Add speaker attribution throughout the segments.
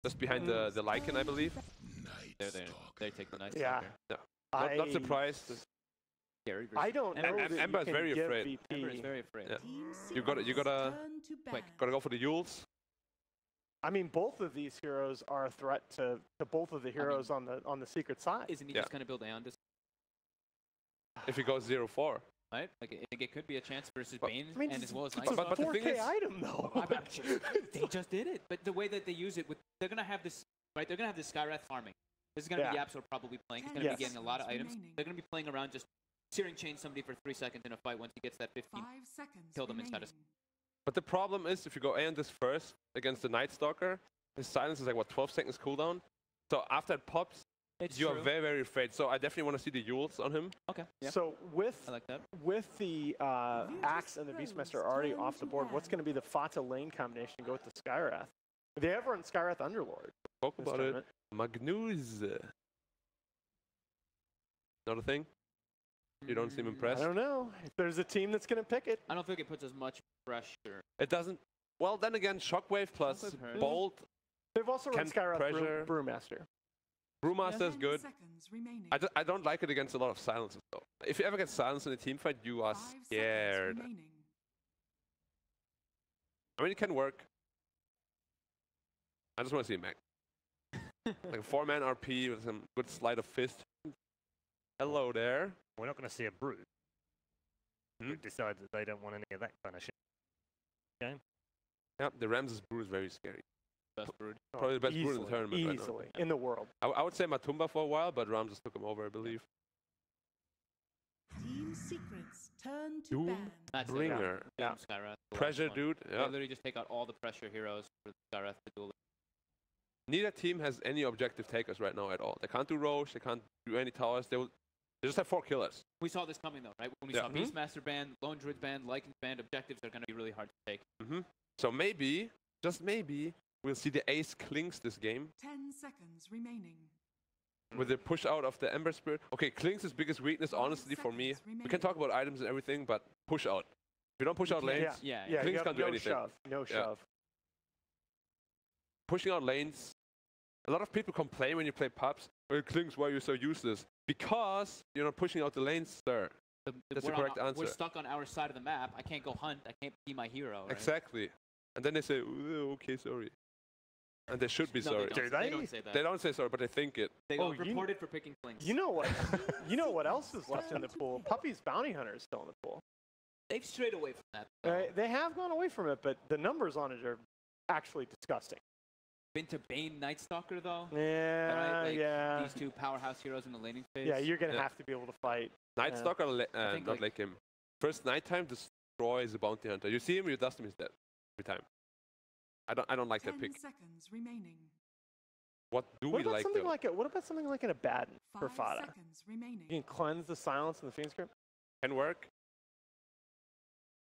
Speaker 1: just behind the Lycan, I believe.
Speaker 2: They take the nice.
Speaker 3: Yeah.
Speaker 1: Not surprised.
Speaker 3: I don't know.
Speaker 1: Ember is very afraid.
Speaker 2: Ember is very afraid.
Speaker 1: Yeah. You gotta go for the Yules.
Speaker 3: I mean, both of these heroes are a threat to both of the heroes on the secret side.
Speaker 2: Isn't he just gonna build Aeon?
Speaker 1: If he goes 0-4.
Speaker 2: Right? Like, I think it could be a chance versus Bane, and as well as Night
Speaker 3: It's a 4K item, though.
Speaker 2: They just did it. But the way that they use it, they're going to have this, right? They're going to have this Skywrath farming. This is going to be YapzOr probably playing. He's going to be getting a lot of items. They're going to be playing around just searing chain somebody for 3 seconds in a fight. Once he gets that 15, kill them inside of.
Speaker 1: But the problem is, if you go Aeon this first against the Night Stalker, his silence is like, what, 12 seconds cooldown? So after it pops, you are very, very afraid. So I definitely want to see the Yules on him.
Speaker 2: Okay. Yeah.
Speaker 3: So with the Axe and the Beastmaster already off the board, what's going to be the FATA lane combination to go with the Skywrath? They have run Skywrath Underlord.
Speaker 1: Spoke about it. Magnus. Not a thing? You don't seem impressed?
Speaker 3: I don't know. If there's a team that's going to pick it.
Speaker 2: I don't think it puts as much pressure.
Speaker 1: It doesn't. Well, then again, Shockwave plus Bolt.
Speaker 3: They've also run Skywrath Brewmaster.
Speaker 1: Brewmaster is good. I don't like it against a lot of silences, though. If you ever get silenced in a team fight, you are scared. I mean, it can work. I just want to see a mech. Like a 4-man RP with some good sleight of fist. Hello there.
Speaker 4: We're not going to see a Brew. Who decides that they don't want any of that kind of shit. Game.
Speaker 1: Yeah, the Ramses Brew is very scary.
Speaker 2: Best Brood.
Speaker 1: Probably the best Brood in the tournament right now.
Speaker 3: In the world.
Speaker 1: I would say Matumba for a while, but Ramses took him over, I believe.
Speaker 5: Team secrets turn to ban.
Speaker 1: Bringer.
Speaker 2: Yeah. Skywrath.
Speaker 1: Pressure, dude. Yeah.
Speaker 2: They literally just take out all the pressure heroes for Skywrath to duel.
Speaker 1: Neither team has any objective takers right now at all. They can't do Roche, they can't do any towers. They just have 4 killers.
Speaker 2: We saw this coming, though, right? When we saw Beastmaster ban, Lone Druid ban, Lycan ban, objectives are going to be really hard to take.
Speaker 1: So maybe, just maybe, we'll see the ace Clinks this game.
Speaker 5: 10 seconds remaining.
Speaker 1: With the push out of the Ember Spirit. Okay, Clinks' biggest weakness, honestly, for me. We can talk about items and everything, but push out. If you don't push out lanes, Clinks can't do anything.
Speaker 3: No shove.
Speaker 1: Pushing out lanes. A lot of people complain when you play Pups. Well, Clinks, why are you so useless? Because you're not pushing out the lanes, sir. That's the correct answer.
Speaker 2: We're stuck on our side of the map. I can't go hunt. I can't be my hero. Right?
Speaker 1: Exactly. And then they say, okay, sorry. And they should be sorry.
Speaker 2: They don't say that.
Speaker 1: They don't say sorry, but they think it.
Speaker 2: They got reported for picking Clinks.
Speaker 3: You know what? You know what else is left in the pool? Puppey's Bounty Hunter is still in the pool.
Speaker 2: They've strayed away from that.
Speaker 3: They have gone away from it, but the numbers on it are actually disgusting.
Speaker 2: Been to Bane Night Stalker, though?
Speaker 3: Yeah,
Speaker 2: right? These 2 powerhouse heroes in the laning phase.
Speaker 3: Yeah, you're going to have to be able to fight.
Speaker 1: Night Stalker, not like him. First nighttime destroys the Bounty Hunter. You see him, you dust him, he's dead. Every time. I don't like that pick.
Speaker 5: 10 seconds remaining.
Speaker 1: What do we like, though?
Speaker 3: What about something like an Abaddon for
Speaker 5: 5
Speaker 3: FATA?
Speaker 5: seconds remaining.
Speaker 3: You can cleanse the silence in the Phoenix Grip?
Speaker 1: Can work.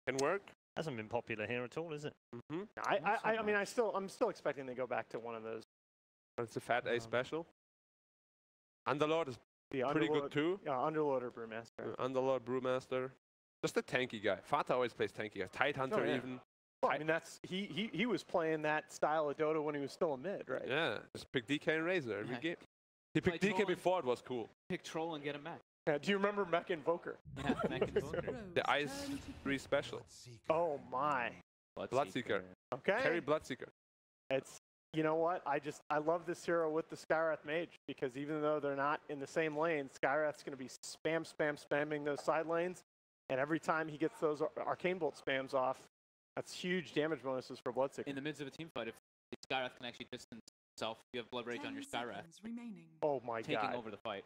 Speaker 1: Can work.
Speaker 4: Hasn't been popular here at all, is it?
Speaker 3: I mean, I'm still expecting they go back to one of those.
Speaker 1: It's a FATA special. Underlord is pretty good too.
Speaker 3: Yeah, Underlord or Brewmaster.
Speaker 1: Underlord, Brewmaster. Just a tanky guy. FATA always plays tanky guys. Tide Hunter even.
Speaker 3: Well, I mean, he was playing that style of Dota when he was still a mid, right?
Speaker 1: Yeah, just pick DK and Razor every game. He picked DK before it was cool.
Speaker 2: Pick Troll and get him back.
Speaker 3: Yeah, do you remember Mech Invoker?
Speaker 2: Yeah, Mech Invoker.
Speaker 1: The Ice 3 special.
Speaker 3: Oh my.
Speaker 1: Bloodseeker.
Speaker 3: Okay.
Speaker 1: Carry Bloodseeker.
Speaker 3: It's, you know what? I love this hero with the Skywrath Mage because even though they're not in the same lane, Skywrath's going to be spamming those side lanes. And every time he gets those Arcane Bolt spams off, that's huge damage bonuses for Bloodseeker.
Speaker 2: In the midst of a team fight, if Skywrath can actually distance himself, you have Blood Rage on your Skywrath.
Speaker 3: Oh my god.
Speaker 2: Taking over the fight.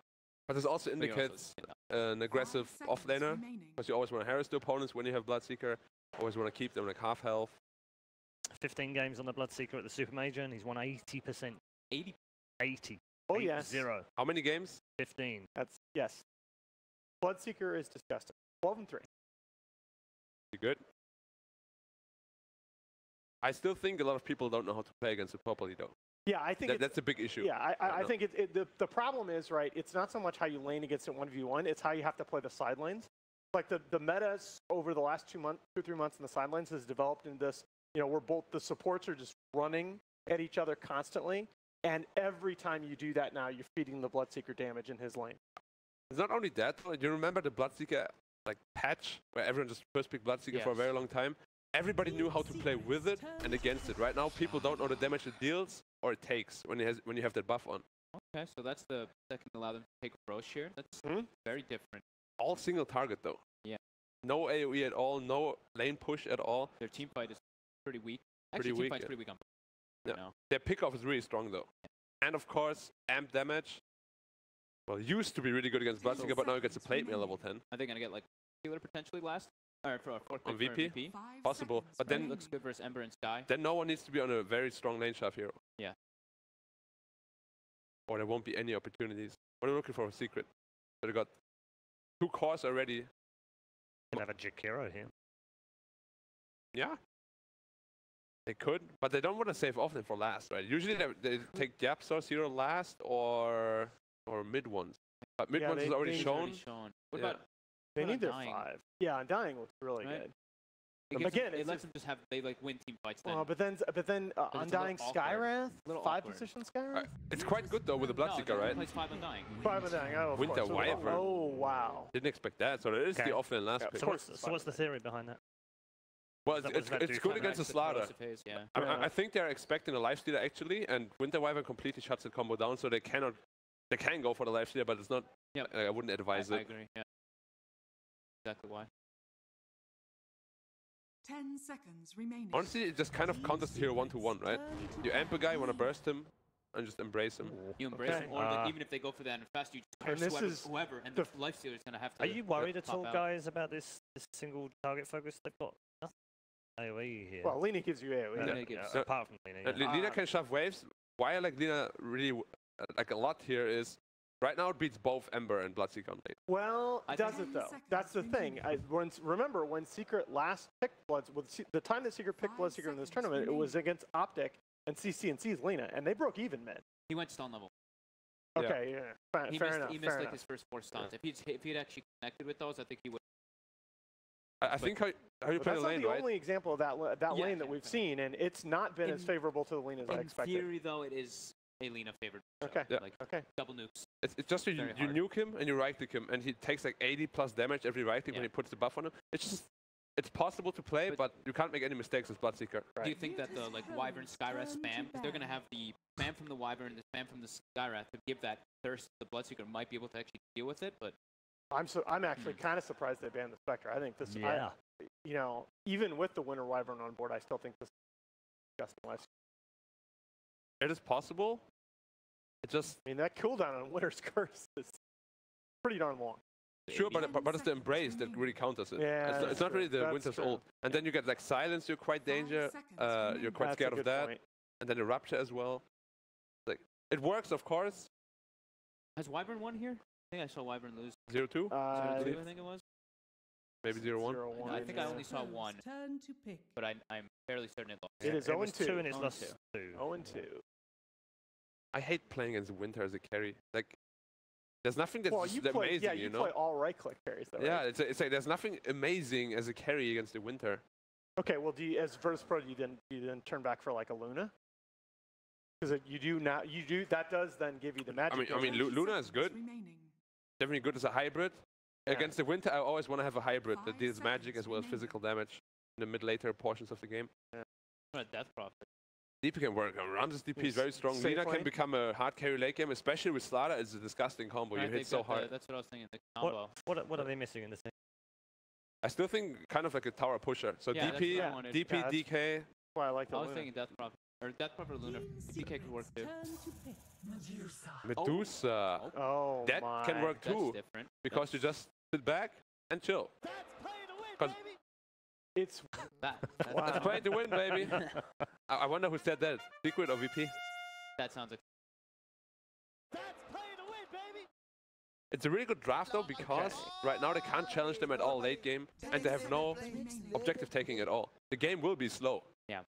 Speaker 1: But this also indicates an aggressive offlaner, because you always want to harass the opponents when you have Bloodseeker. Always want to keep them like half health.
Speaker 4: 15 games on the Bloodseeker at the Super Major, and he's won 80%. 80.
Speaker 3: Oh, yes.
Speaker 4: 0.
Speaker 1: How many games?
Speaker 4: 15.
Speaker 3: Yes. Bloodseeker is disgusting. 12-3.
Speaker 1: You good? I still think a lot of people don't know how to play against it properly, though.
Speaker 3: Yeah, I think
Speaker 1: that's a big issue.
Speaker 3: Yeah, I think the problem is, right, it's not so much how you lane against it 1v1, it's how you have to play the side lanes. Like the metas over the last 2 or 3 months in the side lanes has developed into this, where both the supports are just running at each other constantly. And every time you do that now, you're feeding the Bloodseeker damage in his lane.
Speaker 1: It's not only that, do you remember the Bloodseeker like patch where everyone just first picked Bloodseeker for a very long time? Everybody knew how to play with it and against it. Right now, people don't know the damage it deals or it takes when you have that buff on.
Speaker 2: Okay, so that's that can allow them to take Roche here. That's very different.
Speaker 1: All single target though.
Speaker 2: Yeah.
Speaker 1: No AoE at all, no lane push at all.
Speaker 2: Their team fight is pretty weak.
Speaker 1: Pretty
Speaker 2: Actually,
Speaker 1: weak,
Speaker 2: team fight's pretty weak on now.
Speaker 1: Their pickoff is really strong though. And of course, amp damage. Well, used to be really good against Bloodseeker, but now it gets a plate meal level 10.
Speaker 2: Are they gonna get like healer potentially last? Or for
Speaker 1: on VP? Possible. But then
Speaker 2: looks good versus Ember and Sky.
Speaker 1: Then no one needs to be on a very strong lane shaft hero.
Speaker 2: Yeah.
Speaker 1: Or there won't be any opportunities. What are you looking for a secret? So they got 2 cores already.
Speaker 4: Can have a Jakiro here.
Speaker 1: Yeah. They could, but they don't want to save Offlane for last, right? Usually they take YapzOr 0 last or mid ones. But mid ones is already shown.
Speaker 2: What about
Speaker 3: they need their
Speaker 2: Undying?
Speaker 3: 5. Yeah, Undying looks really good.
Speaker 2: Again, it lets them just have win team fights. Then.
Speaker 3: But then Undying Skywrath, 5 position Skywrath.
Speaker 1: It's quite good though with the Bloodseeker, right?
Speaker 2: Plays 5 Undying.
Speaker 3: 5 Undying. Oh, of
Speaker 1: Winter
Speaker 3: course.
Speaker 1: Wyvern.
Speaker 3: Oh wow.
Speaker 1: Didn't expect that. So it is the Offlane last pick.
Speaker 4: So what's the theory behind that?
Speaker 1: Well, it's good against the Slaughter.
Speaker 2: Yeah.
Speaker 1: I think they're expecting a lifestealer actually, and Winter Wyvern completely shuts the combo down, so they can go for the lifestealer, but it's not.
Speaker 2: Yep.
Speaker 1: I wouldn't advise
Speaker 2: I
Speaker 1: it.
Speaker 2: agree. Yeah. Exactly why.
Speaker 5: 10 seconds remaining.
Speaker 1: Honestly, it just kind of counters the hero 1-to-1, right? You amp a guy, you want to burst him, and just embrace him.
Speaker 2: You embrace him, or even if they go for that and fast, you just curse whoever, and the lifestealer is going to have to.
Speaker 4: Are you worried at all, guys, about this single target focus? They've got nothing. AoE here.
Speaker 3: Well, Lina gives you AoE.
Speaker 4: Apart from Lina.
Speaker 1: Lina can shove waves. Why I like Lina really like a lot here is right now it beats both Ember and Bloodseeker on lane.
Speaker 3: Well, does it though? That's the thing. Remember when Secret last picked the time that Secret picked Bloodseeker in this tournament, it was against Optic and CCNC's Lina, and they broke even mid.
Speaker 2: He went stun level.
Speaker 3: Okay, yeah. Fair enough.
Speaker 2: He missed like his first 4 stuns. If he'd actually connected with those, I think he would.
Speaker 1: I think how you play the lane, right?
Speaker 3: That's not the only example of that lane that we've seen, and it's not been as favorable to the lane as I expected.
Speaker 2: In theory, though, it is a Lina favored.
Speaker 3: Okay.
Speaker 2: So, like double nukes.
Speaker 1: It's just you nuke him and you right click him, and he takes like 80+ damage every right click when he puts the buff on him. It's possible to play, but you can't make any mistakes with Bloodseeker.
Speaker 2: Right. Do you think that the Wyvern Skywrath spam, if they're gonna have the spam from the Wyvern and the spam from the Skywrath to give that thirst, the Bloodseeker might be able to actually deal with it, but.
Speaker 3: I'm actually kind of surprised they banned the Spectre. I think this.
Speaker 4: Yeah.
Speaker 3: Even with the Winter Wyvern on board, I still think this is disgusting.
Speaker 1: It is possible. It just.
Speaker 3: I mean, that cooldown on Winter's Curse is pretty darn long.
Speaker 1: Sure, but it's the embrace that really counters it.
Speaker 3: Yeah,
Speaker 1: it's not really the Winter's ult. And then you get like silence, you're quite you're quite scared of that. And then the Rupture as well. Like it works, of course.
Speaker 2: Has Wyvern won here? I think I saw Wyvern lose.
Speaker 1: 0-2?
Speaker 2: 0-2, I think it was.
Speaker 1: Maybe 0-1.
Speaker 2: I think I only saw 1.
Speaker 5: Turn to pick.
Speaker 2: But I'm fairly certain it lost.
Speaker 3: It is 0-2.
Speaker 4: And it's lost 2.
Speaker 3: 0-2.
Speaker 1: I hate playing against Winter as a carry. Like, there's nothing that's amazing,
Speaker 3: you play all right-click carries, though, right?
Speaker 1: Yeah, it's like there's nothing amazing as a carry against the Winter.
Speaker 3: Okay, well, as Virtus Pro, do you then turn back for like a Luna? Because that does then give you the magic.
Speaker 1: I mean, Luna is good. Definitely good as a hybrid. Yeah. Against the Winter, I always want to have a hybrid that deals magic as well as physical damage in the mid-later portions of the game.
Speaker 2: Yeah. What a death prophet.
Speaker 1: DP can work. Ramses DP is very strong. Lina can become a hard carry late game, especially with Slaughter. It's a disgusting combo. You hit so hard.
Speaker 2: That's what I was thinking. The combo.
Speaker 4: What are they missing in this thing?
Speaker 1: I still think kind of like a tower pusher. So DP, DK.
Speaker 3: That's why I like the
Speaker 2: I was thinking death prophet. Or death prophet Luna. DK could work too.
Speaker 1: Medusa.
Speaker 3: Oh,
Speaker 1: that can work too. Because you just sit back and chill.
Speaker 3: It's
Speaker 2: that's
Speaker 1: play to win, baby. I wonder who said that. Secret or VP?
Speaker 2: That sounds like.
Speaker 6: That's play to win, baby.
Speaker 1: It's a really good draft though, because right now they can't challenge them at all late game, and they have no objective taking at all. The game will be slow.
Speaker 2: Yeah.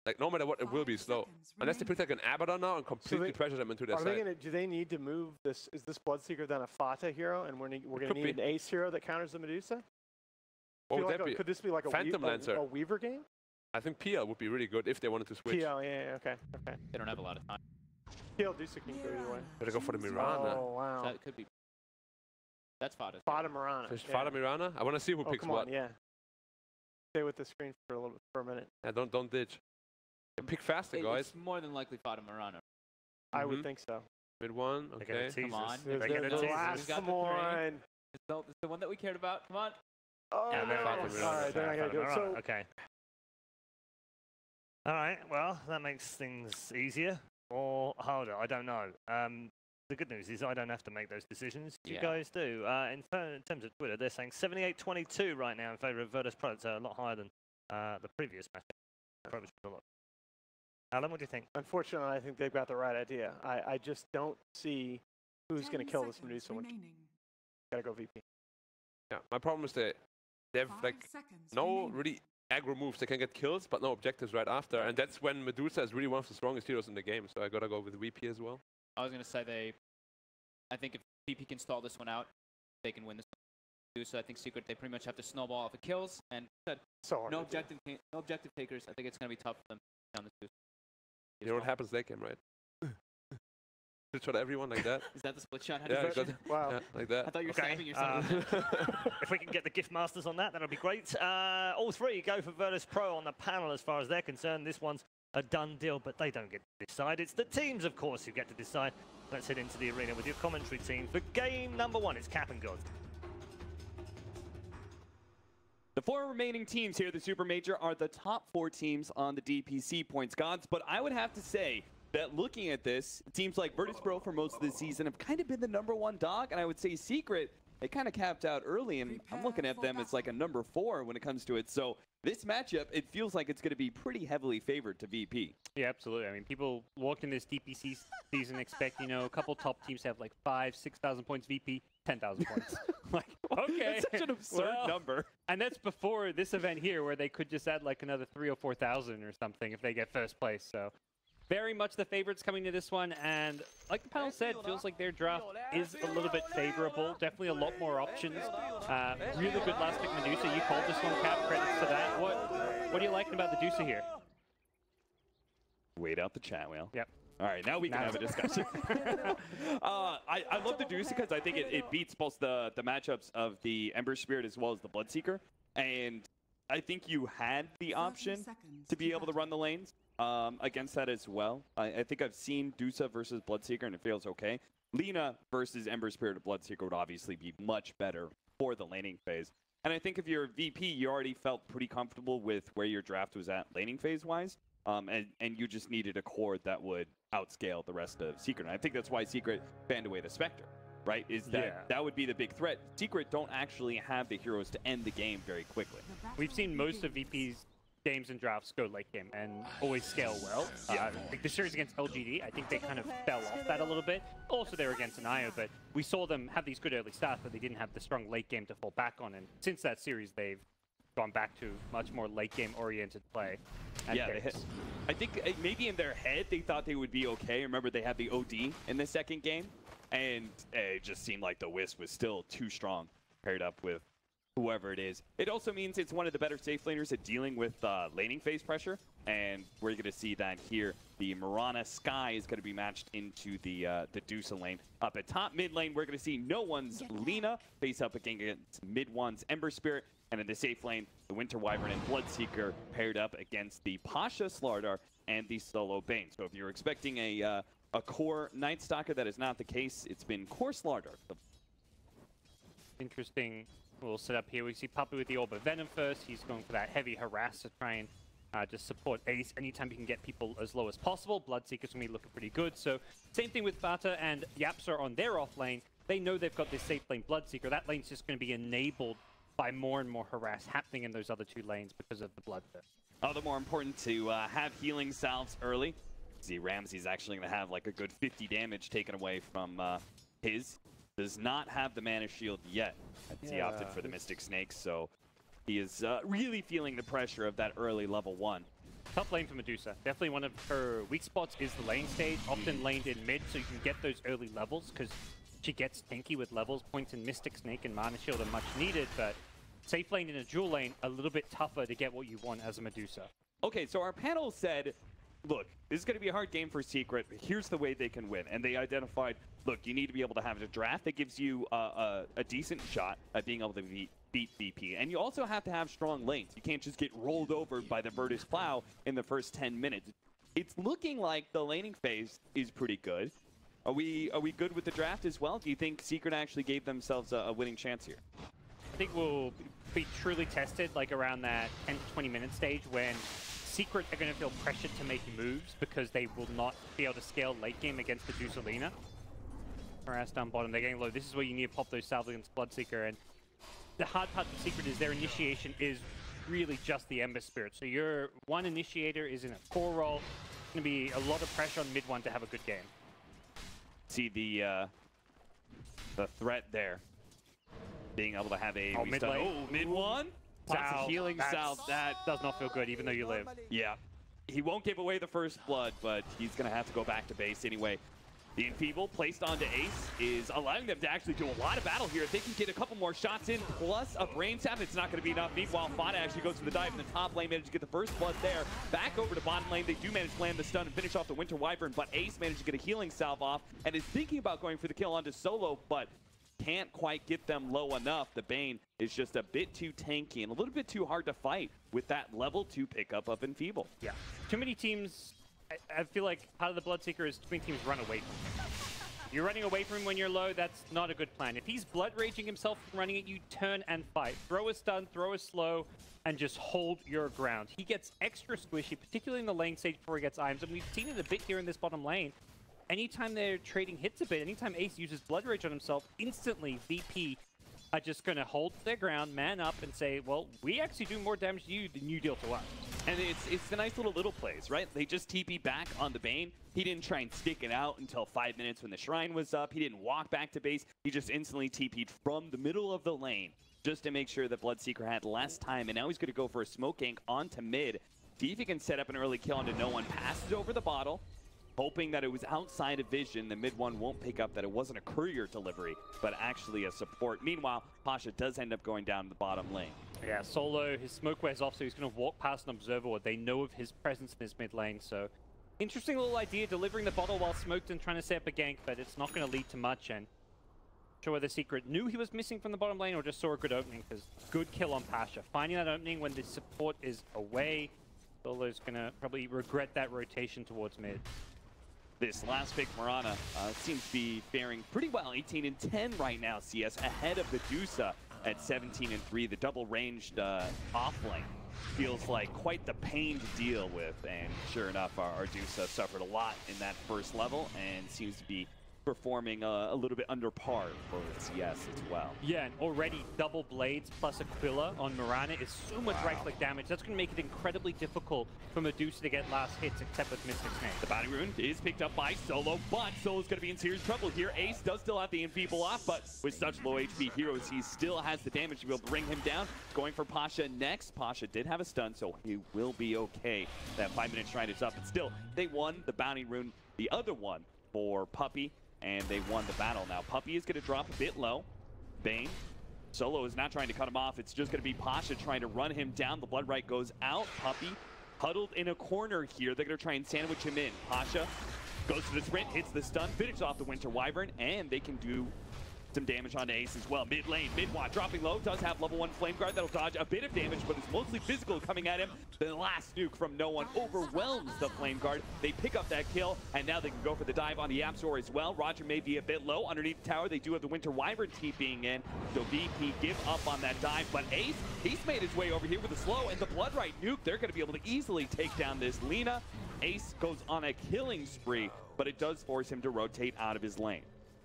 Speaker 1: Like no matter what, it will be slow. Unless they put like an Abaddon now and completely pressure them into their side.
Speaker 3: Do they need to move this? Is this Bloodseeker then a FATA hero, and we're going to need an ace hero that counters the Medusa?
Speaker 1: What would that be?
Speaker 3: Could this be like
Speaker 1: Phantom Lancer.
Speaker 3: A Weaver game?
Speaker 1: I think PL would be really good if they wanted to switch.
Speaker 3: PL, yeah, okay.
Speaker 2: They don't have a lot of time.
Speaker 3: PL Dusa can go either way.
Speaker 1: Better go for the Mirana.
Speaker 3: Oh, wow.
Speaker 2: So it could be. That's FATA.
Speaker 3: FATA Mirana.
Speaker 1: Just FATA Mirana? I want to see who picks
Speaker 3: come
Speaker 1: what.
Speaker 3: on, yeah. Stay with the screen for a minute.
Speaker 1: Yeah, don't ditch. Yeah, pick faster, guys.
Speaker 2: It's more than likely FATA Mirana.
Speaker 3: I would think so.
Speaker 1: Mid one, okay.
Speaker 2: Come on.
Speaker 3: There's the last
Speaker 2: got the
Speaker 3: one.
Speaker 2: It's the one that we cared about. Come on.
Speaker 3: Oh,
Speaker 4: Yeah,
Speaker 3: no.
Speaker 1: FATA Mirana.
Speaker 3: All right, they're not going to do it. So,
Speaker 4: Okay. All right, well, that makes things easier or harder. I don't know. The good news is I don't have to make those decisions. You guys do. In terms of Twitter, they're saying 78-22 right now in favor of Virtus Pro. It's a lot higher than the previous match. Alan, what do you think?
Speaker 3: unfortunately, I think they've got the right idea. I just don't see who's going to kill this Medusa one. Got to go VP.
Speaker 1: Yeah, my problem is they have like no really aggro moves. They can get kills, but no objectives right after. And that's when Medusa is really one of the strongest heroes in the game. So I got to go with VP as well.
Speaker 2: I was going to say I think if VP can stall this one out, they can win this one. So I think Secret, they pretty much have to snowball off the kills. And no objective takers. I think it's going to be tough for them down this boost.
Speaker 1: You know what happens late game, right? Split shot everyone like that.
Speaker 2: Is that the split shot?
Speaker 1: Yeah,
Speaker 3: Wow.
Speaker 1: yeah, like that.
Speaker 2: I thought you were stabbing yourself.
Speaker 4: If we can get the gift masters on that, that'll be great. All three go for Virtus Pro on the panel as far as they're concerned. This one's a done deal, but they don't get to decide. It's the teams, of course, who get to decide. Let's head into the arena with your commentary team for game number one. It's Cap and God.
Speaker 7: The four remaining teams here at the Super Major are the top four teams on the DPC points, Gods, but I would have to say that looking at this, teams like Virtus Pro for most of the season have kind of been the #1 dog, and I would say Secret, they kind of capped out early, and I'm looking at them as like a #4 when it comes to it. So this matchup, it feels like it's going to be pretty heavily favored to VP.
Speaker 8: Yeah, absolutely. I mean, people walked in this DPC season expect, a couple top teams have like 5,000, 6,000 points, VP 10,000 points. Like, okay.
Speaker 7: That's such an absurd number.
Speaker 8: And that's before this event here where they could just add like another 3,000 or 4,000 or something if they get first place. So very much the favorites coming to this one. And like the panel said, feels like their draft is a little bit favorable. Definitely a lot more options. Really good last pick Medusa. You called this one, Cap. Credits to that. What are you liking about the Medusa here?
Speaker 7: Wait out the chat wheel.
Speaker 8: Yep.
Speaker 7: All right, now we can have a discussion. I love the Deuce because I think it beats both the matchups of the Ember Spirit as well as the Bloodseeker. And I think you had the option to be able to run the lanes against that as well. I think I've seen Deuce versus Bloodseeker, and it feels okay. Lina versus Ember Spirit or Bloodseeker would obviously be much better for the laning phase. And I think if you're VP, you already felt pretty comfortable with where your draft was at laning phase-wise. And you just needed a core that would outscale the rest of Secret. And I think that's why Secret banned away the Spectre, right? Is that that would be the big threat. Secret don't actually have the heroes to end the game very quickly.
Speaker 8: We've seen most of VP's games and drafts go late game and always scale well. Like the series against LGD, I think they kind of fell off that a little bit. Also, they were against an IO, but we saw them have these good early starts, but they didn't have the strong late game to fall back on. And since that series, they've gone back to much more late game oriented play.
Speaker 7: Yeah, I think maybe in their head they thought they would be okay. Remember, they had the OD in the second game, and it just seemed like the Wisp was still too strong paired up with whoever it is. It also means it's one of the better safe laners at dealing with laning phase pressure, and we're going to see that here. The Mirana Sky is going to be matched into the Deuce lane. Up at top mid lane, we're going to see No One's Lina face up against mid one's Ember Spirit. And in the safe lane, the Winter Wyvern and Bloodseeker paired up against the Pasha Slardar and the Solo Bane. So if you're expecting a core Night Stalker, that is not the case. It's been core Slardar.
Speaker 8: Interesting little setup here. We see Puppey with the Orb of Venom first. He's going for that heavy harass to try and just support Ace. Anytime you can get people as low as possible, Bloodseeker's going to be looking pretty good. So same thing with FATA and YapzOr on their off lane. They know they've got this safe lane Bloodseeker. That lane's just going to be enabled by more and more harass happening in those other two lanes because of the Bloodthirst.
Speaker 7: All the more important to have healing salves early. See, Ramsey's actually going to have like a good 50 damage taken away from his. Does not have the mana shield yet. He opted for the Mystic Snake, so he is really feeling the pressure of that early level 1.
Speaker 8: Tough lane for Medusa. Definitely one of her weak spots is the lane stage, often laned in mid, so you can get those early levels, because she gets tanky with levels. Points in Mystic Snake and Mana Shield are much needed, but safe lane in a dual lane, a little bit tougher to get what you want as a Medusa.
Speaker 7: okay, so our panel said, look, this is going to be a hard game for Secret, but here's the way they can win. And they identified, look, you need to be able to have a draft that gives you a decent shot at being able to beat VP. And you also have to have strong lanes. You can't just get rolled over by the Virtus Plow in the first 10 minutes. It's looking like the laning phase is pretty good. Are we good with the draft as well? Do you think Secret actually gave themselves a winning chance here?
Speaker 8: I think we'll be truly tested like around that 10 to 20 minute stage when Secret are going to feel pressured to make moves because they will not be able to scale late game against the Dusalina. Harass down bottom, they're getting low. This is where you need to pop those salves against Bloodseeker. And the hard part for Secret is their initiation is really just the Ember Spirit. So your one initiator is in a core role. It's going to be a lot of pressure on mid one to have a good game.
Speaker 7: See the threat there. Being able to have a
Speaker 8: mid lane.
Speaker 7: Oh, mid one. Lots of healing salve. That
Speaker 8: does not feel good, even though you live.
Speaker 7: Yeah. He won't give away the first blood, but he's going to have to go back to base anyway. The Enfeeble placed onto Ace is allowing them to actually do a lot of battle here. If they can get a couple more shots in, plus a Brain Sap, it's not going to be enough. Meanwhile, FATA actually goes for the dive in the top lane, managed to get the first blood there. Back over to bottom lane, they do manage to land the stun and finish off the Winter Wyvern, but Ace managed to get a healing salve off and is thinking about going for the kill onto Solo, but can't quite get them low enough. The Bane is just a bit too tanky and a little bit too hard to fight with that level 2 pickup of Enfeeble.
Speaker 8: Yeah. Too many teams, I feel like part of the Bloodseeker is too many teams run away from him. You're running away from him when you're low, that's not a good plan. If he's blood raging himself from running it, you turn and fight. Throw a stun, throw a slow, and just hold your ground. He gets extra squishy, particularly in the lane stage before he gets items, and we've seen it a bit here in this bottom lane. Anytime they're trading hits a bit, anytime Ace uses blood rage on himself, instantly VP are just going to hold their ground, man up, and say, well, we actually do more damage to you than you deal to us.
Speaker 7: And it's the nice little plays, right? They just TP back on the Bane. He didn't try and stick it out until 5 minutes when the Shrine was up. He didn't walk back to base. He just instantly TP'd from the middle of the lane just to make sure that Bloodseeker had less time. And now he's going to go for a smoke gank onto mid. See if he can set up an early kill onto no one. Passes over the bottle, hoping that it was outside of vision. The mid one won't pick up that it wasn't a courier delivery, but actually a support. Meanwhile, Pasha does end up going down the bottom lane.
Speaker 8: Yeah, Solo, his smoke wears off, so he's going to walk past an observer. They know of his presence in his mid lane, so interesting little idea, delivering the bottle while smoked and trying to set up a gank, but it's not going to lead to much. And not sure whether Secret knew he was missing from the bottom lane or just saw a good opening, because good kill on Pasha. Finding that opening when the support is away. Solo's going to probably regret that rotation towards mid.
Speaker 7: This last pick, Mirana, seems to be faring pretty well. 18-10 right now, CS, ahead of the Dusa at 17-3. The double-ranged offlane feels like quite the pain to deal with. And sure enough, our Dusa suffered a lot in that first level and seems to be performing a little bit under par for CS as well.
Speaker 8: Yeah, and already double blades plus Aquila on Mirana is so much right-click damage. That's going to make it incredibly difficult for Medusa to get last hits, except with Mystic's Name.
Speaker 7: The Bounty Rune is picked up by Solo, but Solo's going to be in serious trouble here. Ace does still have the Enfeeble off, but with such low HP heroes, he still has the damage to be able to bring him down. Going for Pasha next. Pasha did have a stun, so he will be okay. That 5-minute shrine is up, but still, they won the Bounty Rune, the other one for Puppey, and they won the battle. Now, Puppey is going to drop a bit low. Bane. Solo is not trying to cut him off. It's just going to be Pasha trying to run him down. The Blood Right goes out. Puppey huddled in a corner here. They're going to try and sandwich him in. Pasha goes to the sprint, hits the stun, finishes off the Winter Wyvern, and they can do some damage on Ace as well. Mid lane, mid-watt, dropping low, does have level 1 Flame Guard that'll dodge a bit of damage, but it's mostly physical coming at him. The last nuke from no one overwhelms the Flame Guard. They pick up that kill, and now they can go for the dive on the YapzOr as well. Roger may be a bit low underneath the tower. They do have the Winter Wyvern TPing in, so VP give up on that dive, but Ace, he's made his way over here with a slow, and the Blood Right nuke, they're going to be able to easily take down this Lina. Ace goes on a killing spree, but it does force him to rotate out of his lane.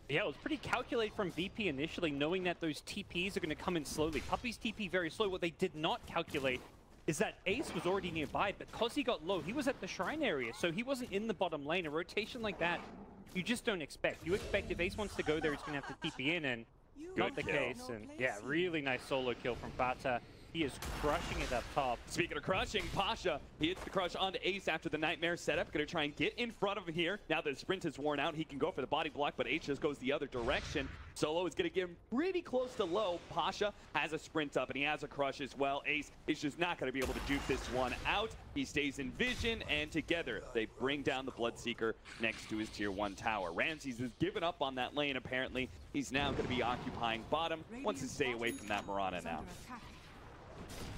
Speaker 8: Yeah, it was pretty calculated from VP initially, knowing that those TPs are going to come in slowly. Puppey's TP very slow. What they did not calculate is that Ace was already nearby. Because he got low, he was at the Shrine area, so he wasn't in the bottom lane. A rotation like that, you just don't expect. You expect if Ace wants to go there, he's going to have to TP in, and not the case. And yeah, really nice solo kill from FATA. He is crushing it up top.
Speaker 7: Speaking of crushing, Pasha, he hits the crush onto Ace after the Nightmare setup. Going to try and get in front of him here. Now that the sprint is worn out, he can go for the body block, but Ace just goes the other direction. Solo is going to get him pretty close to low. Pasha has a sprint up, and he has a crush as well. Ace is just not going to be able to duke this one out. He stays in vision, and together they bring down the Bloodseeker next to his tier 1 tower. Ramses has given up on that lane, apparently. He's now going to be occupying bottom. Wants to stay away from that Mirana now.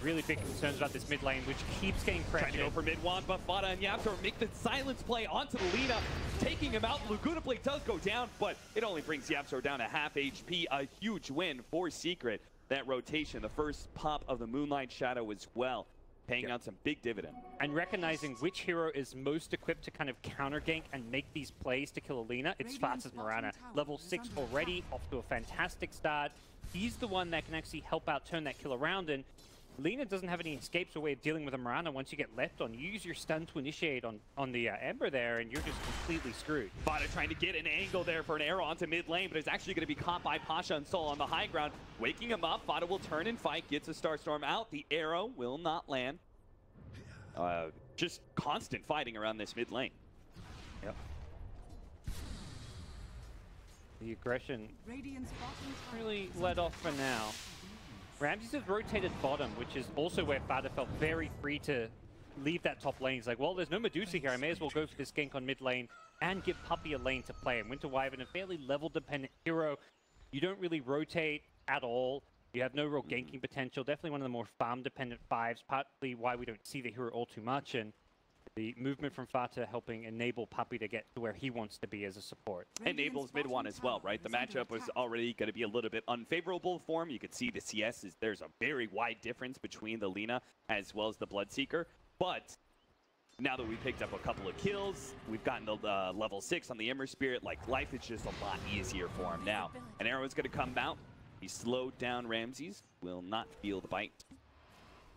Speaker 8: Really big concerns about this mid lane, which keeps getting
Speaker 7: Trying to
Speaker 8: pressured.
Speaker 7: go for mid one, but FATA and YapzOr make the silence play onto the Lina, taking him out. Laguna Blade does go down, but it only brings YapzOr down to half HP. A huge win for Secret. That rotation, the first pop of the Moonlight Shadow as well, paying out some big dividend.
Speaker 8: And recognizing which hero is most equipped to kind of counter gank and make these plays to kill Alina, it's FATA's Mirana. Level 6 already, off to a fantastic start. He's the one that can actually help out turn that kill around, and Lina doesn't have any escapes or way of dealing with a Mirana once you get left on. You use your stun to initiate on the Ember there, and you're just completely screwed.
Speaker 7: FATA trying to get an angle there for an arrow onto mid lane, but it's actually going to be caught by Pasha and Sol on the high ground. Waking him up, FATA will turn and fight, gets a Starstorm out. The arrow will not land. Just constant fighting around this mid lane.
Speaker 8: Yep. The aggression really let off for now. Ramses has rotated bottom, which is also where FATA felt very free to leave that top lane. He's like, well, there's no Medusa here. I may as well go for this gank on mid lane and give Puppey a lane to play. And Winter Wyvern, a fairly level-dependent hero. You don't really rotate at all. You have no real ganking potential. Definitely one of the more farm-dependent 5s, partly why we don't see the hero all too much. And the movement from FATA helping enable Puppey to get to where he wants to be as a support.
Speaker 7: Enables mid one as well, right? The matchup was already going to be a little bit unfavorable for him. You could see the CS there's a very wide difference between the Lina as well as the Bloodseeker. But now that we picked up a couple of kills, we've gotten the level 6 on the Ember Spirit. Like, life is just a lot easier for him now. An arrow is going to come out. He slowed down Ramses. Will not feel the bite.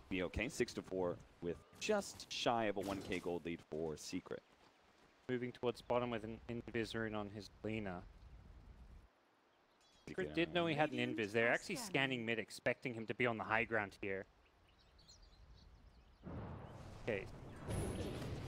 Speaker 7: Be okay. 6-4 with just shy of a 1k gold lead for Secret.
Speaker 8: Moving towards bottom with an invis rune on his Lina. Secret did know he had an invis. They're actually scanning mid, expecting him to be on the high ground here. Okay.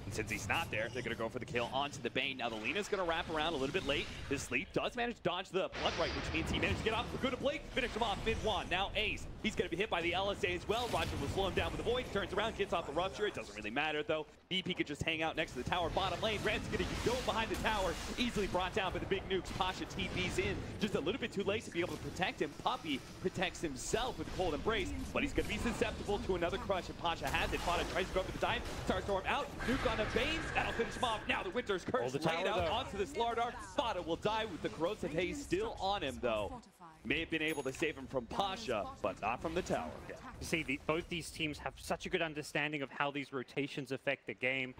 Speaker 7: And since he's not there, they're going to go for the kill onto the Bane. Now the Lina's going to wrap around a little bit late. This Sleep does manage to dodge the Blood Right, which means he managed to get off. Good to Blake, finish him off mid-1. Now Ace, he's going to be hit by the LSA as well. Roger will slow him down with the Void, turns around, gets off the Rupture. It doesn't really matter though. BP could just hang out next to the tower bottom lane. Rand's going to go behind the tower, easily brought down by the big nukes. Pasha TP's in just a little bit too late to be able to protect him. Puppey protects himself with the Cold Embrace, but he's going to be susceptible to another crush, and Pasha has it. FATA tries to go for the dive. Starstorm out, nuke on a Bane. That'll finish him off. Now the Winter's Curse laid out onto the Slardar. FATA will die with the corrosive haze still on him though. May have been able to save him from Pasha, but not from the tower.
Speaker 8: You see, both these teams have such a good understanding of how these rotations affect the game.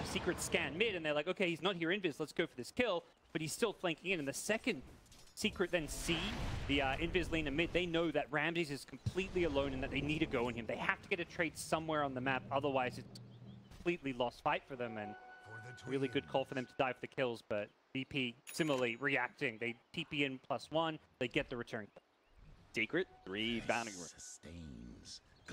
Speaker 8: Secret scan mid, and they're like, okay, he's not here invis, let's go for this kill, but he's still flanking in. And the second Secret then see the invis lane in mid, they know that Ramses is completely alone and that they need to go on him. They have to get a trade somewhere on the map, otherwise it's a completely lost fight for them, and really good call for them to dive for the kills, but BP similarly reacting. They TP in +1, they get the return kill.
Speaker 7: Secret, 3 bounty rooms.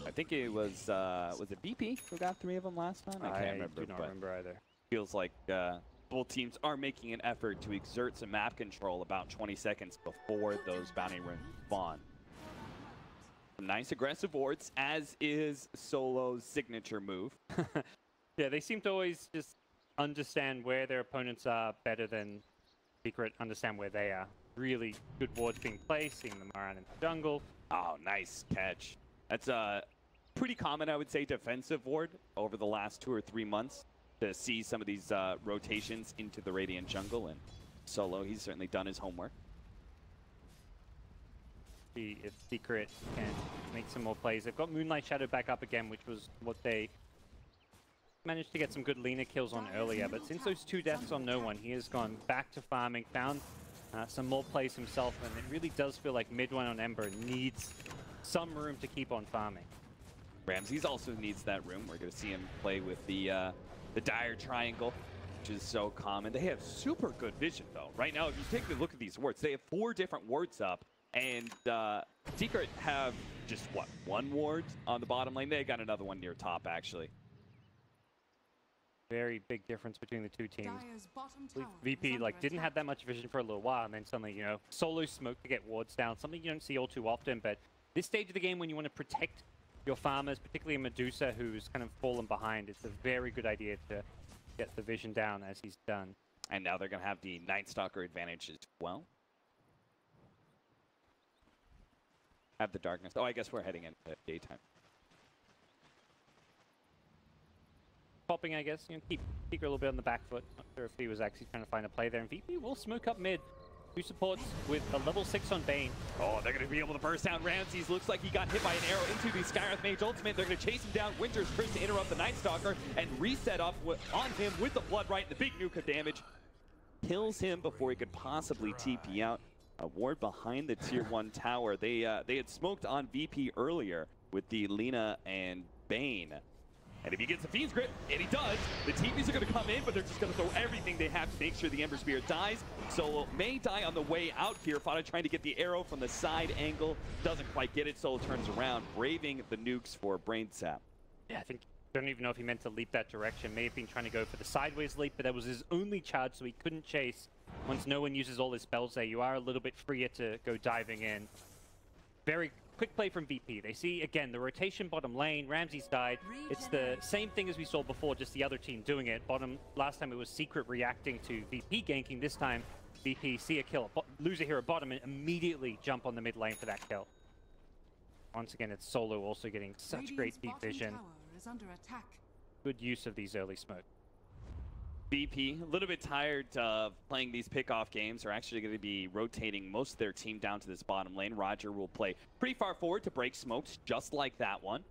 Speaker 7: I think it was it BP who got 3 of them last time? I can't remember.
Speaker 8: I do not remember either.
Speaker 7: Feels like both teams are making an effort to exert some map control about 20 seconds before those bounty rooms spawn. Some nice aggressive wards, as is Solo's signature move.
Speaker 8: Yeah, they seem to always just understand where their opponents are better than Secret understand where they are. Really good wards being placed, seeing them around in the jungle.
Speaker 7: Oh, nice catch. That's a pretty common, I would say, defensive ward over the last 2 or 3 months to see some of these rotations into the Radiant jungle. And Solo, he's certainly done his homework.
Speaker 8: See if Secret can make some more plays. They've got Moonlight Shadow back up again, which was what they managed to get some good Lina kills on earlier. But since those 2 deaths on no one, he has gone back to farming, found some more plays himself, and it really does feel like mid 1 on Ember needs some room to keep on farming.
Speaker 7: Ramses also needs that room. We're going to see him play with the dire triangle, which is so common. They have super good vision, though. Right now, if you take a look at these wards, they have 4 different wards up, and Secret have just, what, 1 ward on the bottom lane? They got another one near top, actually.
Speaker 8: Very big difference between the two teams. VP didn't have that much vision for a little while, and then suddenly, you know, solo smoke to get wards down, something you don't see all too often. But this stage of the game, when you want to protect your farmers, particularly Medusa, who's kind of fallen behind, it's a very good idea to get the vision down as he's done.
Speaker 7: And now they're going to have the Night Stalker advantage as well. Have the darkness. Oh, I guess we're heading into daytime.
Speaker 8: Popping, I guess, you know, keep Secret a little bit on the back foot. Not sure if he was actually trying to find a play there. And VP will smoke up mid. 2 supports with a level 6 on Bane.
Speaker 7: Oh, they're going to be able to burst down Ramses. Looks like he got hit by an arrow into the Skywrath Mage ultimate. They're going to chase him down. Winter's Curse to interrupt the Night Stalker and reset up on him with the Blood Right. The big nuke of damage kills him before he could possibly TP out. A ward behind the tier 1 tower. They had smoked on VP earlier with the Lina and Bane. And if he gets the Fiend's Grip, and he does, the TPs are going to come in, but they're just going to throw everything they have to make sure the Ember Spirit dies. Solo may die on the way out here. FATA trying to get the arrow from the side angle. Doesn't quite get it. Solo turns around, braving the nukes for Brain Sap.
Speaker 8: Yeah, I don't even know if he meant to leap that direction. May have been trying to go for the sideways leap, but that was his only charge, so he couldn't chase. Once no one uses all his spells there, you are a little bit freer to go diving in. Very quick play from VP. They see, again, the rotation bottom lane. Ramses died. It's the same thing as we saw before, just the other team doing it. Last time it was Secret reacting to VP ganking. This time, VP see a kill, lose a hero bottom, and immediately jump on the mid lane for that kill. Once again, it's Solo also getting such great deep vision. Good use of these early smoke.
Speaker 7: BP, a little bit tired of playing these pickoff games, are actually going to be rotating most of their team down to this bottom lane. Roger will play pretty far forward to break smokes, just like that one,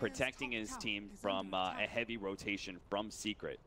Speaker 7: protecting his team from a heavy rotation from Secret.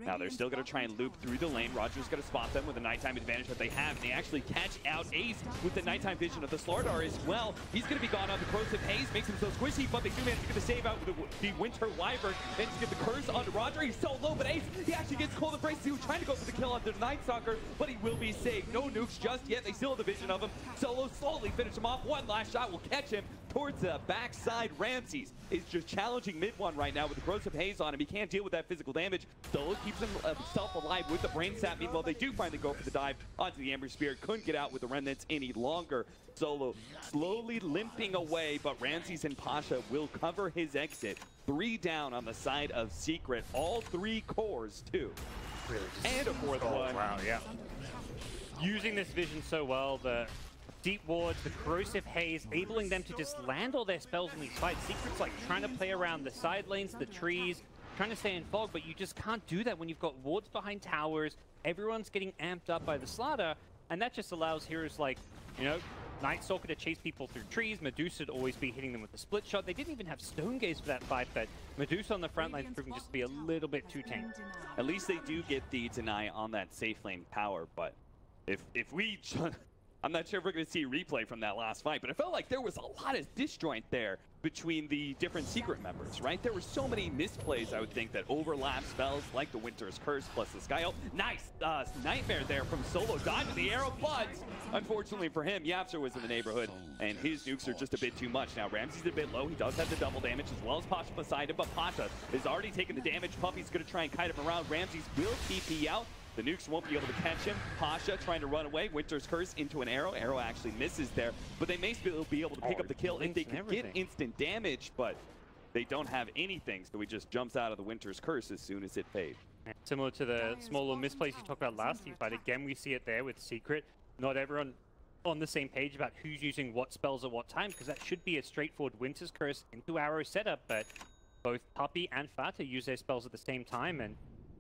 Speaker 7: Now they're still going to try and loop through the lane. Roger's going to spot them with the nighttime advantage that they have, and they actually catch out Ace with the nighttime vision of the Slardar as well. He's going to be gone on the corrosive haze, makes him so squishy, but they do manage to get the save out with the Winter Wyvern, and to get the curse onto Roger. He's so low, but Ace, he actually gets cold embrace. He was trying to go for the kill onto the Night Stalker, but he will be saved. No nukes just yet. They still have the vision of him. Solo slowly finish him off. One last shot will catch him towards the backside. Ramses is just challenging mid one right now with the corrosive haze on him. He can't deal with that physical damage. Solo keeps himself alive with the brain sap. Meanwhile, they do finally go for the dive onto the Ember Spirit. Couldn't get out with the remnants any longer. Solo slowly limping away, but Ramses and Pasha will cover his exit. 3 down on the side of Secret. All 3 cores too.
Speaker 8: Really
Speaker 7: and a 4th one.
Speaker 8: Wow, yeah. Using this vision so well, the deep wards, the corrosive haze, enabling them to just land all their spells in these fights. Secret's like trying to play around the side lanes, the trees, trying to stay in fog, but you just can't do that when you've got wards behind towers. Everyone's getting amped up by the slaughter, and that just allows heroes like, you know, Night Stalker to chase people through trees. Medusa would always be hitting them with the split shot. They didn't even have Stone Gaze for that fight, but Medusa on the front line is proving just to be a little bit too tame.
Speaker 7: At least they do get the deny on that safe lane power, but if we... I'm not sure if we're going to see a replay from that last fight, but it felt like there was a lot of disjoint there between the different Secret members, right? There were so many misplays, I would think, that overlap spells like the Winter's Curse plus the Sky Ult. Nice nightmare there from Solo. Dodging the arrow, but unfortunately for him, YapzOr was in the neighborhood, and his nukes are just a bit too much. Now, Ramsey's a bit low. He does have the double damage as well as Pasha beside him, but Pasha is already taking the damage. Puppey's going to try and kite him around. Ramses will TP out. The nukes won't be able to catch him. Pasha trying to run away. Winter's Curse into an arrow. Arrow actually misses there, but they may still be able to pick up the kill if they can get instant damage, but they don't have anything, so he just jumps out of the Winter's Curse as soon as it fades.
Speaker 8: Similar to the small little misplays you talked about last team fight, again we see it there with Secret. Not everyone on the same page about who's using what spells at what time, because that should be a straightforward Winter's Curse into arrow setup, but both Puppey and FATA use their spells at the same time, and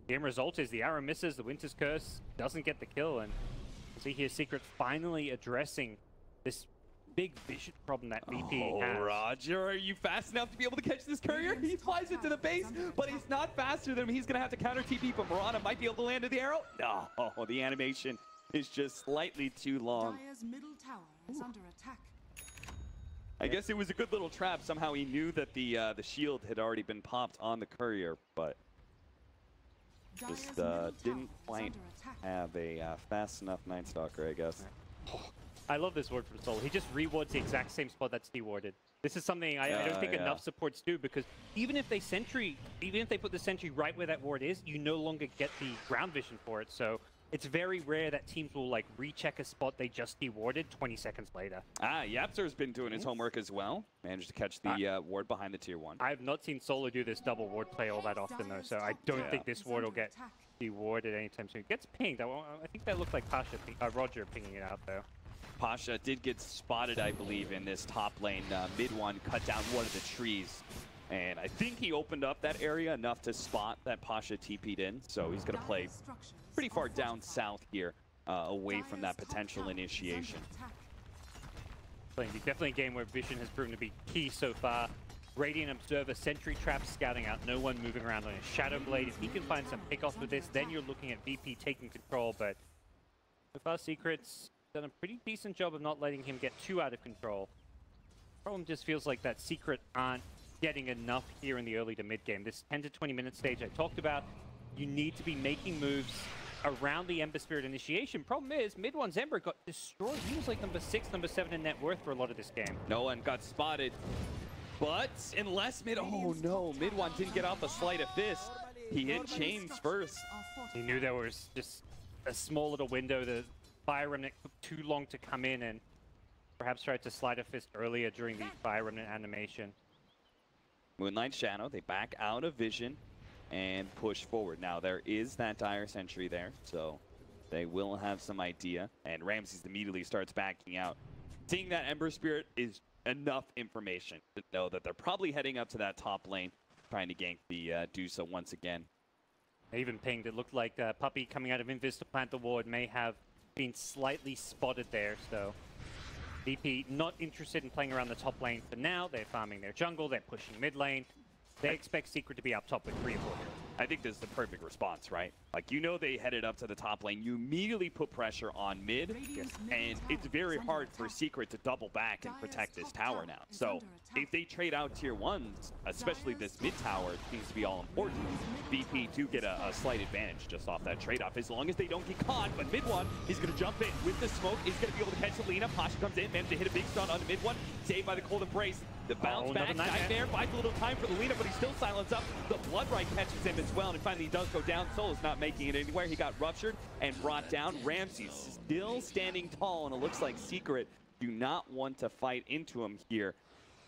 Speaker 8: the end result is the arrow misses, the Winter's Curse doesn't get the kill, and you see here Secret finally addressing this big vision problem that VP has.
Speaker 7: Roger, are you fast enough to be able to catch this courier? He flies into the base, but he's not faster than him. He's going to have to counter TP, but Mirana might be able to land the arrow. No, the animation is just slightly too long.
Speaker 5: Dire's middle tower is under attack.
Speaker 7: I guess it was a good little trap. Somehow he knew that the shield had already been popped on the courier, but just didn't quite have a fast enough Night Stalker, I guess.
Speaker 8: I love this ward from Solo. He just rewards the exact same spot that's dewarded. This is something I don't think enough supports do, because even if they put the sentry right where that ward is, you no longer get the ground vision for it. So it's very rare that teams will like recheck a spot they just dewarded 20 seconds later.
Speaker 7: YapzOr's been doing his homework as well. Managed to catch the ward behind the tier 1.
Speaker 8: I have not seen Solo do this double ward play all that often though, so I don't think this ward will get dewarded anytime soon. It gets pinged. I think that looked like Roger pinging it out though.
Speaker 7: Pasha did get spotted, I believe, in this top lane. Mid one cut down one of the trees. And I think he opened up that area enough to spot that Pasha TP'd in. So he's going to play pretty far down south here, away from that potential initiation.
Speaker 8: Definitely a game where vision has proven to be key so far. Radiant Observer, Sentry Trap scouting out, no one moving around on his Shadow Blade. If he can find some pickoffs with this, then you're looking at VP taking control. But so far, Secret's done a pretty decent job of not letting him get too out of control. Problem just feels like that Secret aren't getting enough here in the early to mid game. This 10 to 20 minute stage I talked about, you need to be making moves around the Ember Spirit initiation. Problem is, mid one's Ember got destroyed. He was like number 6, number 7 in net worth for a lot of this game.
Speaker 7: No one got spotted, but unless oh no, mid one didn't get off a sleight of fist. He hit chains first.
Speaker 8: He knew there was just a small little window. The Fire Remnant took too long to come in, and perhaps tried to slide a fist earlier during the Fire Remnant animation.
Speaker 7: Moonlight Shadow, they back out of vision and push forward. Now there is that dire sentry there, so they will have some idea. And Ramses immediately starts backing out. Seeing that Ember Spirit is enough information to know that they're probably heading up to that top lane, trying to gank the Dusa once again.
Speaker 8: They even pinged. It looked like Puppey coming out of Invis to plant the ward may have been slightly spotted there, so VP not interested in playing around the top lane for now. They're farming their jungle, they're pushing mid lane. They expect Secret to be up top with 3 or 4 heroes.
Speaker 7: I think this is the perfect response, right? Like, you know they headed up to the top lane. You immediately put pressure on mid, and it's very hard for Secret to double back and protect this tower now. So if they trade out tier 1s, especially this mid tower, it seems to be all important. VP do get a slight advantage just off that trade-off, as long as they don't get caught. But mid one, he's going to jump in with the smoke. He's going to be able to catch Selena. Pasha comes in, managed to hit a big stun on the mid one. Saved by the Cold Embrace. The bounce back, Nightmare buys a little time for the Lena, but he's still silenced up. The Bloodright catches him as well, and finally he does go down. Solo's not making it anywhere. He got ruptured and brought down. Ramses still standing tall, and it looks like Secret do not want to fight into him here,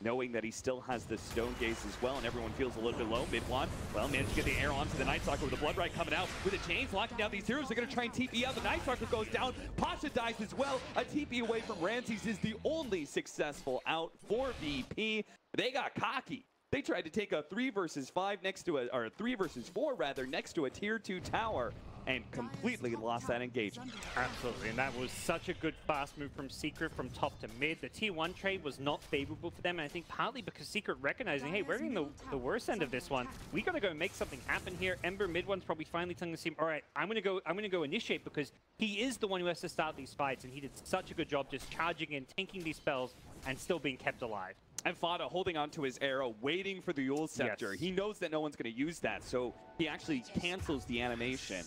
Speaker 7: knowing that he still has the Stone Gaze as well, and everyone feels a little bit low. Mid one, well, managed to get the air onto the Night Stalker with the Bloodright coming out with the chains, locking down these heroes. They're going to try and TP out. The Night Stalker goes down. Pasha dies as well. A TP away from Ramses is the only successful out for VP. They got cocky. They tried to take a 3 versus 5 next to or 3 versus 4 rather, next to a tier 2 tower, and completely lost that engagement.
Speaker 8: Absolutely, and that was such a good fast move from Secret from top to mid. The tier 1 trade was not favorable for them, and I think partly because Secret recognizing, hey, we're in the worst end of this one. We gotta go make something happen here. Ember mid one's probably finally telling the team, all right, I'm gonna go initiate, because he is the one who has to start these fights, and he did such a good job just charging in, tanking these spells, and still being kept alive.
Speaker 7: And FATA holding onto his arrow, waiting for the Yule Scepter. Yes. He knows that no one's going to use that, so he actually cancels the animation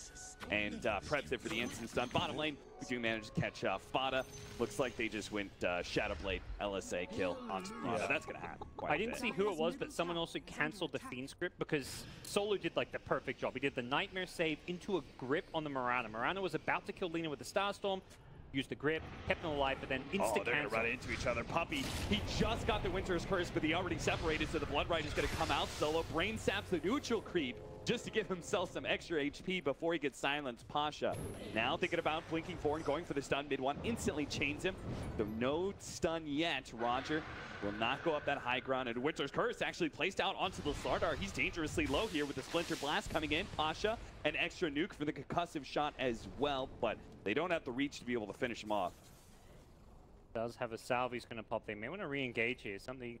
Speaker 7: and preps it for the instant stun. Bottom lane, we do manage to catch FATA. Looks like they just went Shadow Blade LSA kill on FATA. Yeah. That's going to happen.
Speaker 8: I didn't see who it was, but someone also canceled the Fiend script, because Solo did like the perfect job. He did the Nightmare save into a grip on the Mirana. Mirana was about to kill Lena with the Starstorm. Used the grip, kept him alive, but then instant
Speaker 7: they're going to run into each other. Puppey, he just got the Winter's Curse, but he already separated, so the Bloodright is going to come out solo. Brain saps the neutral creep just to give himself some extra HP before he gets silenced. Pasha now thinking about blinking forward and going for the stun. Mid one instantly chains him. So no stun yet. Roger will not go up that high ground, and Winter's Curse actually placed out onto the Slardar. He's dangerously low here with the Splinter Blast coming in. Pasha, an extra nuke for the concussive shot as well, but they don't have the reach to be able to finish him off.
Speaker 8: Does have a salve he's going to pop. They may want to re-engage here. Something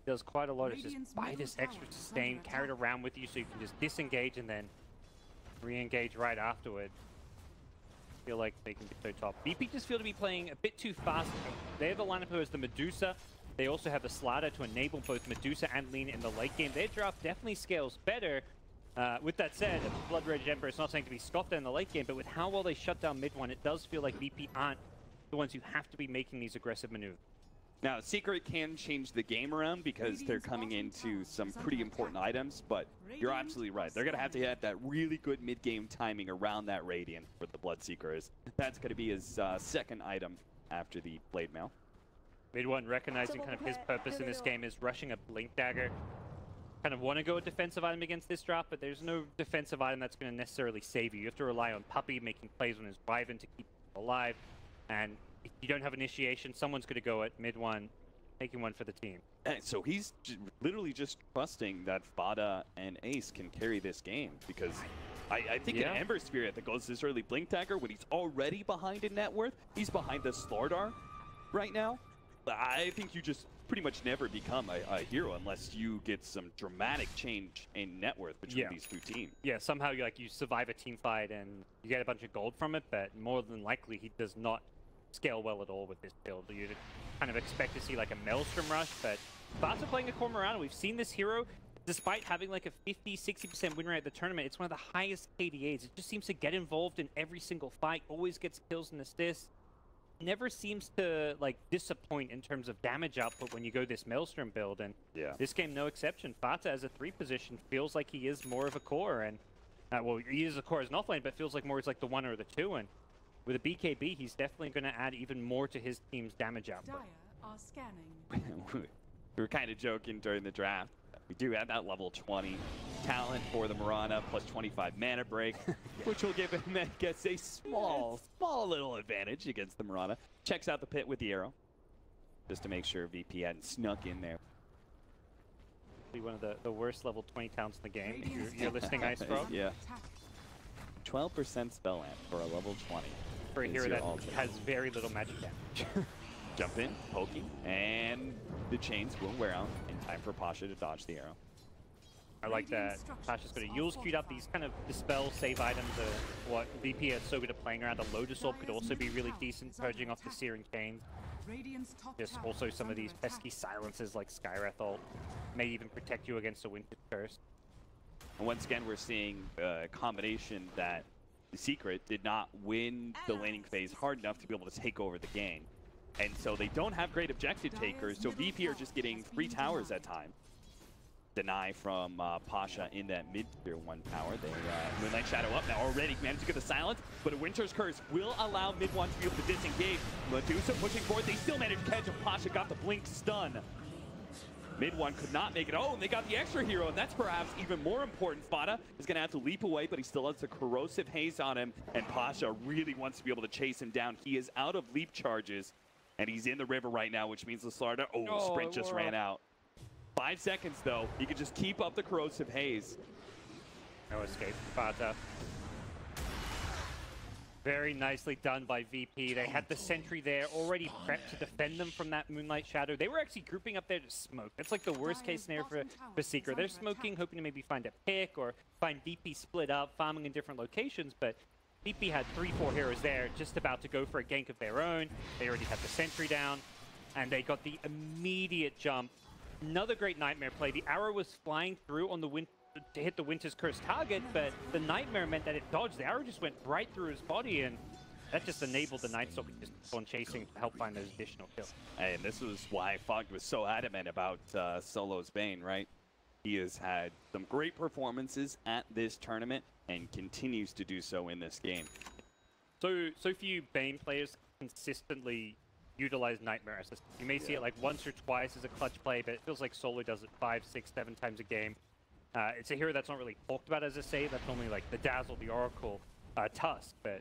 Speaker 8: does quite a lot is just buy this extra sustain, carry it around with you so you can just disengage and then re-engage right afterward. Feel like they can get so top. BP just feel to be playing a bit too fast. They're the lineup who has the Medusa. They also have the Slider to enable both Medusa and Lena in the late game. Their draft definitely scales better. With that said, Blood Rage Emperor is not saying to be scoffed at in the late game, but with how well they shut down mid one, it does feel like BP aren't the ones who have to be making these aggressive maneuvers.
Speaker 7: Now, Secret can change the game around because they're coming into some pretty important items, but you're absolutely right. They're going to have that really good mid-game timing around that Radiant for the Bloodseeker. That's going to be his second item after the Blade Mail.
Speaker 8: Mid-1 recognizing kind of his purpose in this game is rushing a Blink Dagger. Kind of want to go a defensive item against this drop, but there's no defensive item that's going to necessarily save you. You have to rely on Puppey making plays on his Wyvern to keep him alive, and if you don't have initiation, someone's going to go at mid-1, taking one for the team.
Speaker 7: And so he's literally just trusting that FATA and Ace can carry this game, because I think an Ember Spirit that goes this early Blink Dagger, when he's already behind in net worth, he's behind the Slordar right now. I think you just pretty much never become a hero unless you get some dramatic change in net worth between these two teams.
Speaker 8: Yeah, somehow you survive a team fight and you get a bunch of gold from it, but more than likely he does not scale well at all with this build. You'd kind of expect to see like a Maelstrom rush, but FATA playing a Cormorant, we've seen this hero, despite having like a 50-60% win rate at the tournament, it's one of the highest KDAs. It just seems to get involved in every single fight, always gets kills and assists, never seems to like disappoint in terms of damage output when you go this Maelstrom build, and this game no exception. FATA as a 3 position feels like he is more of a core, and well, he is a core as an offlane, but feels like more as like the 1 or the 2, and with a BKB, he's definitely going to add even more to his team's damage output.
Speaker 5: Dire are scanning.
Speaker 7: We were kind of joking during the draft. We do have that level 20 talent for the Mirana, plus 25 mana break, which will give him, I guess, a small little advantage against the Mirana. Checks out the pit with the arrow, just to make sure VP hadn't snuck in there.
Speaker 8: One of the worst level 20 talents in the game. You're listening, Ice Pro?
Speaker 7: Yeah. 12% spell amp for a level 20.
Speaker 8: For a hero that has very little magic damage.
Speaker 7: Jump in, poking, and the chains will wear out in time for Pasha to dodge the arrow.
Speaker 8: I like that Pasha's got a Yule's queued up. These kind of dispel save items are what VP is so good at playing around. The Lotus Orb could also be really decent, purging off the Searing Chains. Just also some of these pesky silences like Skywrath ult may even protect you against a Winter's Curse.
Speaker 7: And once again, we're seeing a combination that the Secret did not win the laning phase hard enough to be able to take over the game. And so they don't have great objective takers, so VP are just getting 3 towers at time. Deny from Pasha in that mid-tier 1 tower. They Moonlight Shadow up now already, managed to get the silence, but a Winter's Curse will allow mid-1 to be able to disengage. Medusa pushing forward, they still managed to catch, and Pasha got the blink stun. Mid-1 could not make it. Oh, and they got the extra hero, and that's perhaps even more important. FATA is going to have to leap away, but he still has the corrosive haze on him, and Pasha really wants to be able to chase him down. He is out of leap charges, and he's in the river right now, which means the Slaughter, sprint just ran out. 5 seconds, though. He could just keep up the corrosive haze.
Speaker 8: No escape from FATA. Very nicely done by VP. They had the sentry there already prepped to defend them from that Moonlight Shadow. They were actually grouping up there to smoke. That's like the worst case scenario for Secret. They're smoking, hoping to maybe find a pick or find VP split up, farming in different locations, but VP had 3-4 heroes there just about to go for a gank of their own. They already had the sentry down, and they got the immediate jump. Another great Nightmare play. The arrow was flying through on the wind to hit the Winter's Curse target, but the Nightmare meant that it dodged. The arrow just went right through his body, and that just enabled the Night Stalker just keep on chasing to help find those additional kills.
Speaker 7: And this was why Fogg was so adamant about Solo's Bane, right? He has had some great performances at this tournament and continues to do so in this game.
Speaker 8: So few Bane players consistently utilize Nightmare as you may see it like once or twice as a clutch play, but it feels like Solo does it 5, 6, 7 times a game. It's a hero that's not really talked about as a save. That's normally like the Dazzle, the Oracle, Tusk, but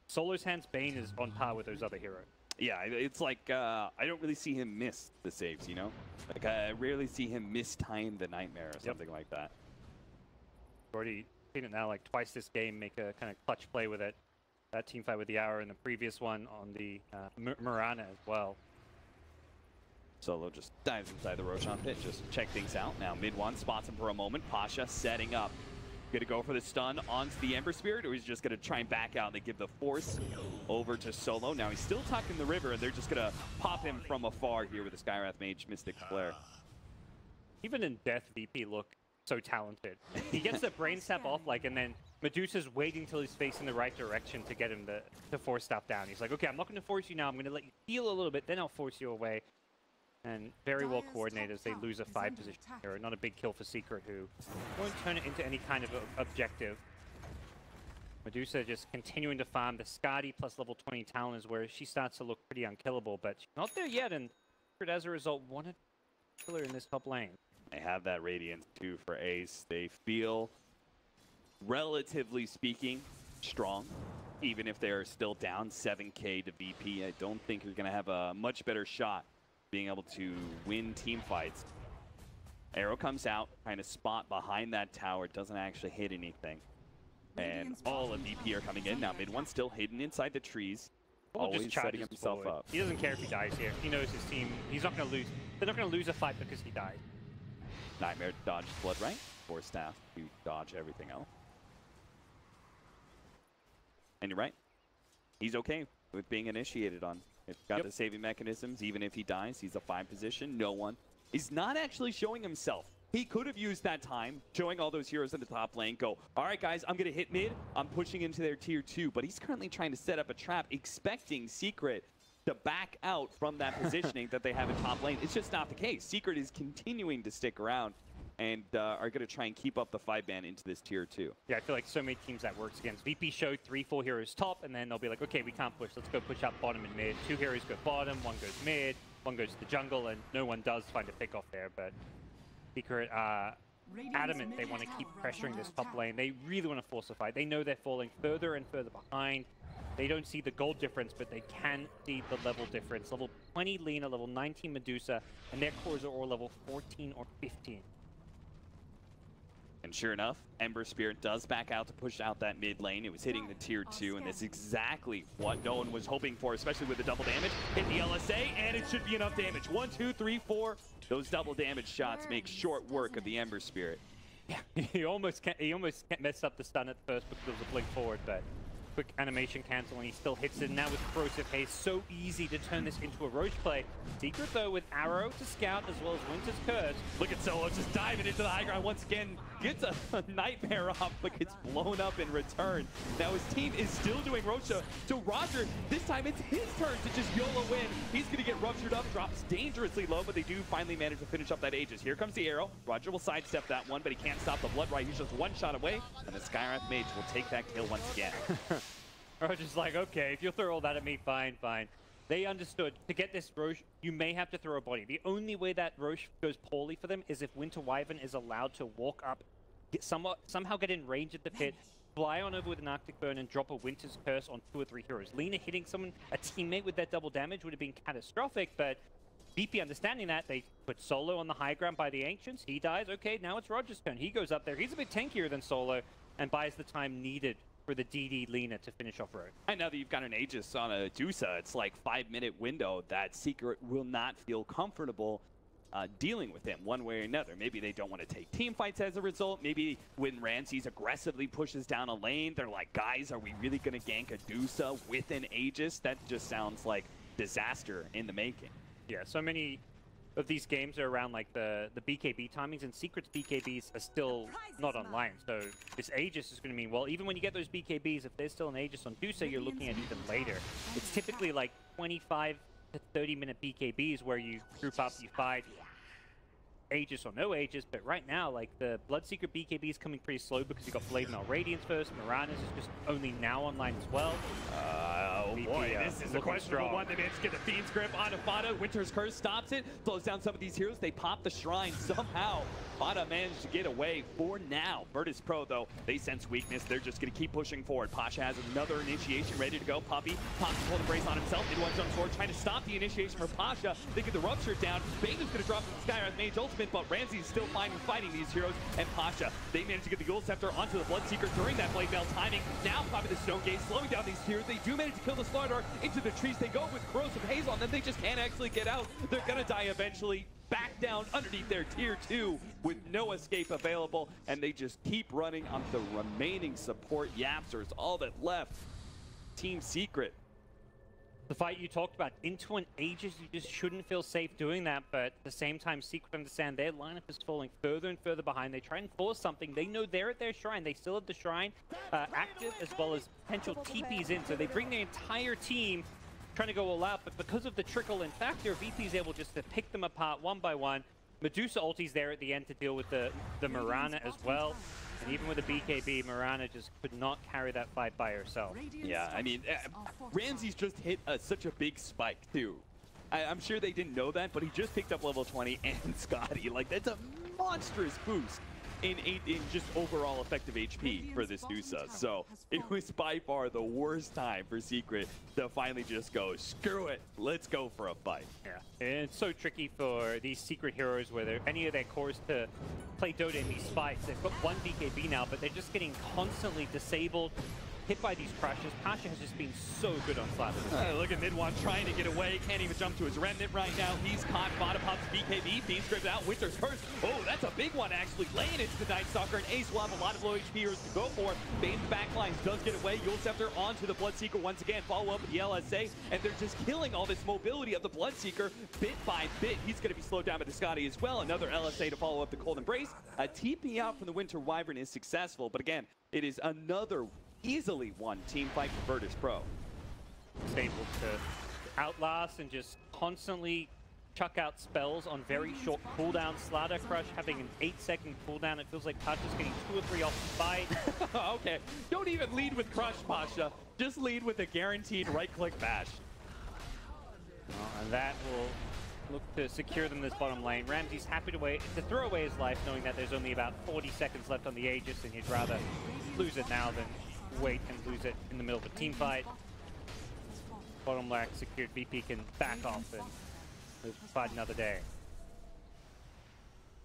Speaker 8: Solo's hands Bane is on par with those other heroes.
Speaker 7: Yeah, it's like I don't really see him miss the saves, you know? Like I rarely see him mistime the Nightmare or something like that.
Speaker 8: Already seen it now like twice this game, make a kind of clutch play with it. That team fight with the Arrow and the previous one on the Mirana as well.
Speaker 7: Solo just dives inside the Roshan pit, just check things out. Now mid-1 spots him for a moment. Pasha setting up. Gonna go for the stun onto the Ember Spirit, or he's just gonna try and back out. They give the force over to Solo. Now he's still tucked in the river, and they're just gonna pop him from afar here with the Skywrath Mage Mystic Flare.
Speaker 8: Even in death, VP look so talented. He gets the brain sap off, like, and then Medusa's waiting till he's facing the right direction to get him to force stuff down. He's like, okay, I'm not going to force you now. I'm going to let you feel a little bit, then I'll force you away. And very well coordinated as they lose a 5 position hero. Not a big kill for Secret, who won't turn it into any kind of objective. Medusa just continuing to farm. The Skadi plus level 20 Talon is where she starts to look pretty unkillable, but she's not there yet, and Secret, as a result, wanted to kill her in this top lane.
Speaker 7: They have that Radiance, too, for Ace. They feel, relatively speaking, strong. Even if they're still down 7k to VP, I don't think you're going to have a much better shot being able to win team fights. Arrow comes out, trying to spot behind that tower, doesn't actually hit anything. And all of VP are coming in. Now mid one's still hidden inside the trees. Always setting himself up.
Speaker 8: He doesn't care if he dies here. He knows his team, he's not going to lose. They're not going to lose a fight because he died.
Speaker 7: Nightmare dodges Blood Right, for Staff to dodge everything else. And you're right. He's okay with being initiated on. It's got the saving mechanisms. Even if he dies, he's a 5 position. No one is not actually showing himself. He could have used that time, showing all those heroes in the top lane, go, all right, guys, I'm going to hit mid. I'm pushing into their tier 2. But he's currently trying to set up a trap, expecting Secret to back out from that positioning that they have in top lane. It's just not the case. Secret is continuing to stick around and are going to try and keep up the 5-man into this tier 2.
Speaker 8: Yeah, I feel like so many teams that works against. VP showed 3-4 heroes top, and then they'll be like, okay, we can't push. Let's go push up bottom and mid. 2 heroes go bottom, 1 goes mid, 1 goes to the jungle, and no one does find a pick off there. But Secret adamant they want to keep pressuring this top lane. They really want to force a fight. They know they're falling further and further behind. They don't see the gold difference, but they can see the level difference. Level 20 Lina, level 19 Medusa, and their cores are all level 14 or 15.
Speaker 7: And sure enough, Ember Spirit does back out to push out that mid lane. It was hitting the tier 2, and that's exactly what no one was hoping for, especially with the double damage. Hit the LSA, and it should be enough damage. 1, 2, 3, 4. Those double damage shots make short work of the Ember Spirit.
Speaker 8: Yeah, he almost messed up the stun at first because of the blink forward, but quick animation cancel, and he still hits it. Now with Corrosive Haze, so easy to turn this into a Roche play. Secret, though, with Arrow to scout as well as Winter's Curse.
Speaker 7: Look at Solo just diving into the high ground once again. Gets a nightmare off, but gets blown up in return. Now his team is still doing Rocha. So Roger, this time it's his turn to just YOLO win. He's going to get ruptured up, drops dangerously low, but they do finally manage to finish up that Aegis. Here comes the arrow. Roger will sidestep that one, but he can't stop the Blood Right. He's just 1 shot away, and the Skywrath Mage will take that kill once again.
Speaker 8: Roger's like, okay, if you'll throw all that at me, fine, fine. They understood, to get this Roche, you may have to throw a body. The only way that Roche goes poorly for them is if Winter Wyvern is allowed to walk up, somehow get in range of the pit, fly on over with an Arctic Burn, and drop a Winter's Curse on 2 or 3 heroes. Lina hitting someone, a teammate with that double damage would have been catastrophic, but BP understanding that, they put Solo on the high ground by the Ancients. He dies. Okay, now it's Roger's turn. He goes up there. He's a bit tankier than Solo and buys the time needed for the DD Lina to finish off road.
Speaker 7: And now that you've got an Aegis on a Dusa, it's like 5-minute window that Secret will not feel comfortable dealing with him one way or another. Maybe they don't want to take team fights as a result. Maybe when Ramses aggressively pushes down a lane, they're like, guys, are we really going to gank a Dusa with an Aegis? That just sounds like disaster in the making.
Speaker 8: Yeah, so many of these games are around like the BKB timings, and Secret's BKBs are still not online. So this Aegis is going to mean, well, even when you get those BKBs, if there's still an Aegis on Dusa, you're looking at even later. It's typically like 25 to 30-minute BKBs where you group up, you fight, Aegis or no Aegis, but right now, like, the Bloodseeker BKB is coming pretty slow because you got Blade Mail Radiance first. Miranda's is just only now online as well.
Speaker 7: Oh boy, this is a questionable one. They managed to get the Fiend's Grip onto FATA. Winter's Curse stops it, slows down some of these heroes. They pop the Shrine somehow. FATA managed to get away for now. Virtus Pro, though, they sense weakness. They're just going to keep pushing forward. Pasha has another initiation ready to go. Puppey pops the Cold Embrace on himself. Mid one jump sword, trying to stop the initiation for Pasha. They get the Rupture down. Bane is going to drop the Skywrath Mage ultimate, but Ramsey is still fine with fighting these heroes. And Pasha, they managed to get the Ghoul Scepter onto the Bloodseeker during that Blade Mail timing. Now popping the Stone Gate, slowing down these heroes. They do manage to kill the Slaughter into the trees. They go with Corrosive Haze on them. They just can't actually get out. They're going to die eventually. Back down underneath their tier 2 with no escape available, and they just keep running on the remaining support. YapzOr is all that left. Team Secret
Speaker 8: The fight you talked about, into an Aegis, you just shouldn't feel safe doing that, but at the same time, Secret understand their lineup is falling further and further behind. They try and force something. They know they're at their shrine. They still have the shrine active, as well as potential TPs in, so they bring their entire team trying to go all out, but because of the trickle-in factor, VP's able just to pick them apart one by one. Medusa ulti's there at the end to deal with the Mirana as well. And even with the BKB, Mirana just could not carry that fight by herself.
Speaker 7: Yeah, I mean, Ramsey's just hit such a big spike, too. I'm sure they didn't know that, but he just picked up level 20 and Scotty. Like, that's a monstrous boost in just overall effective HP for this Nusa. So it was by far the worst time for Secret to finally just go, screw it, let's go for a fight.
Speaker 8: Yeah, and it's so tricky for these Secret heroes, whether any of their cores to play Dota in these fights. They've got one BKB now, but they're just getting constantly disabled, hit by these crashes. Pasha has just been so good on Slap.
Speaker 7: Look at Midwan trying to get away. Can't even jump to his remnant right now. He's caught. Fata pops BKB. Beam scripts out. Winter's curse. Oh, that's a big one, actually. Laying into the Night Stalker. And Ace will have a lot of low HP heroes to go for. Bane's backlines does get away. Yule Scepter onto the Bloodseeker once again. Follow up with the LSA. And they're just killing all this mobility of the Bloodseeker bit by bit. He's going to be slowed down by the Scotty as well. Another LSA to follow up the Cold Embrace. A TP out from the Winter Wyvern is successful. But again, it is another easily won team fight for Virtus Pro.
Speaker 8: It's able to outlast and just constantly chuck out spells on very short cooldowns. Slaughter Crush having an 8-second cooldown. It feels like Pasha's getting 2 or 3 off the fight.
Speaker 7: Okay, don't even lead with Crush, Pasha. Just lead with a guaranteed right-click bash.
Speaker 8: And that will look to secure them this bottom lane. Ramsey's happy to throw away his life, knowing that there's only about 40 seconds left on the Aegis, and he'd rather lose it now than wait and lose it in the middle of a team fight. Bottom lane secured. VP can back off and fight another day.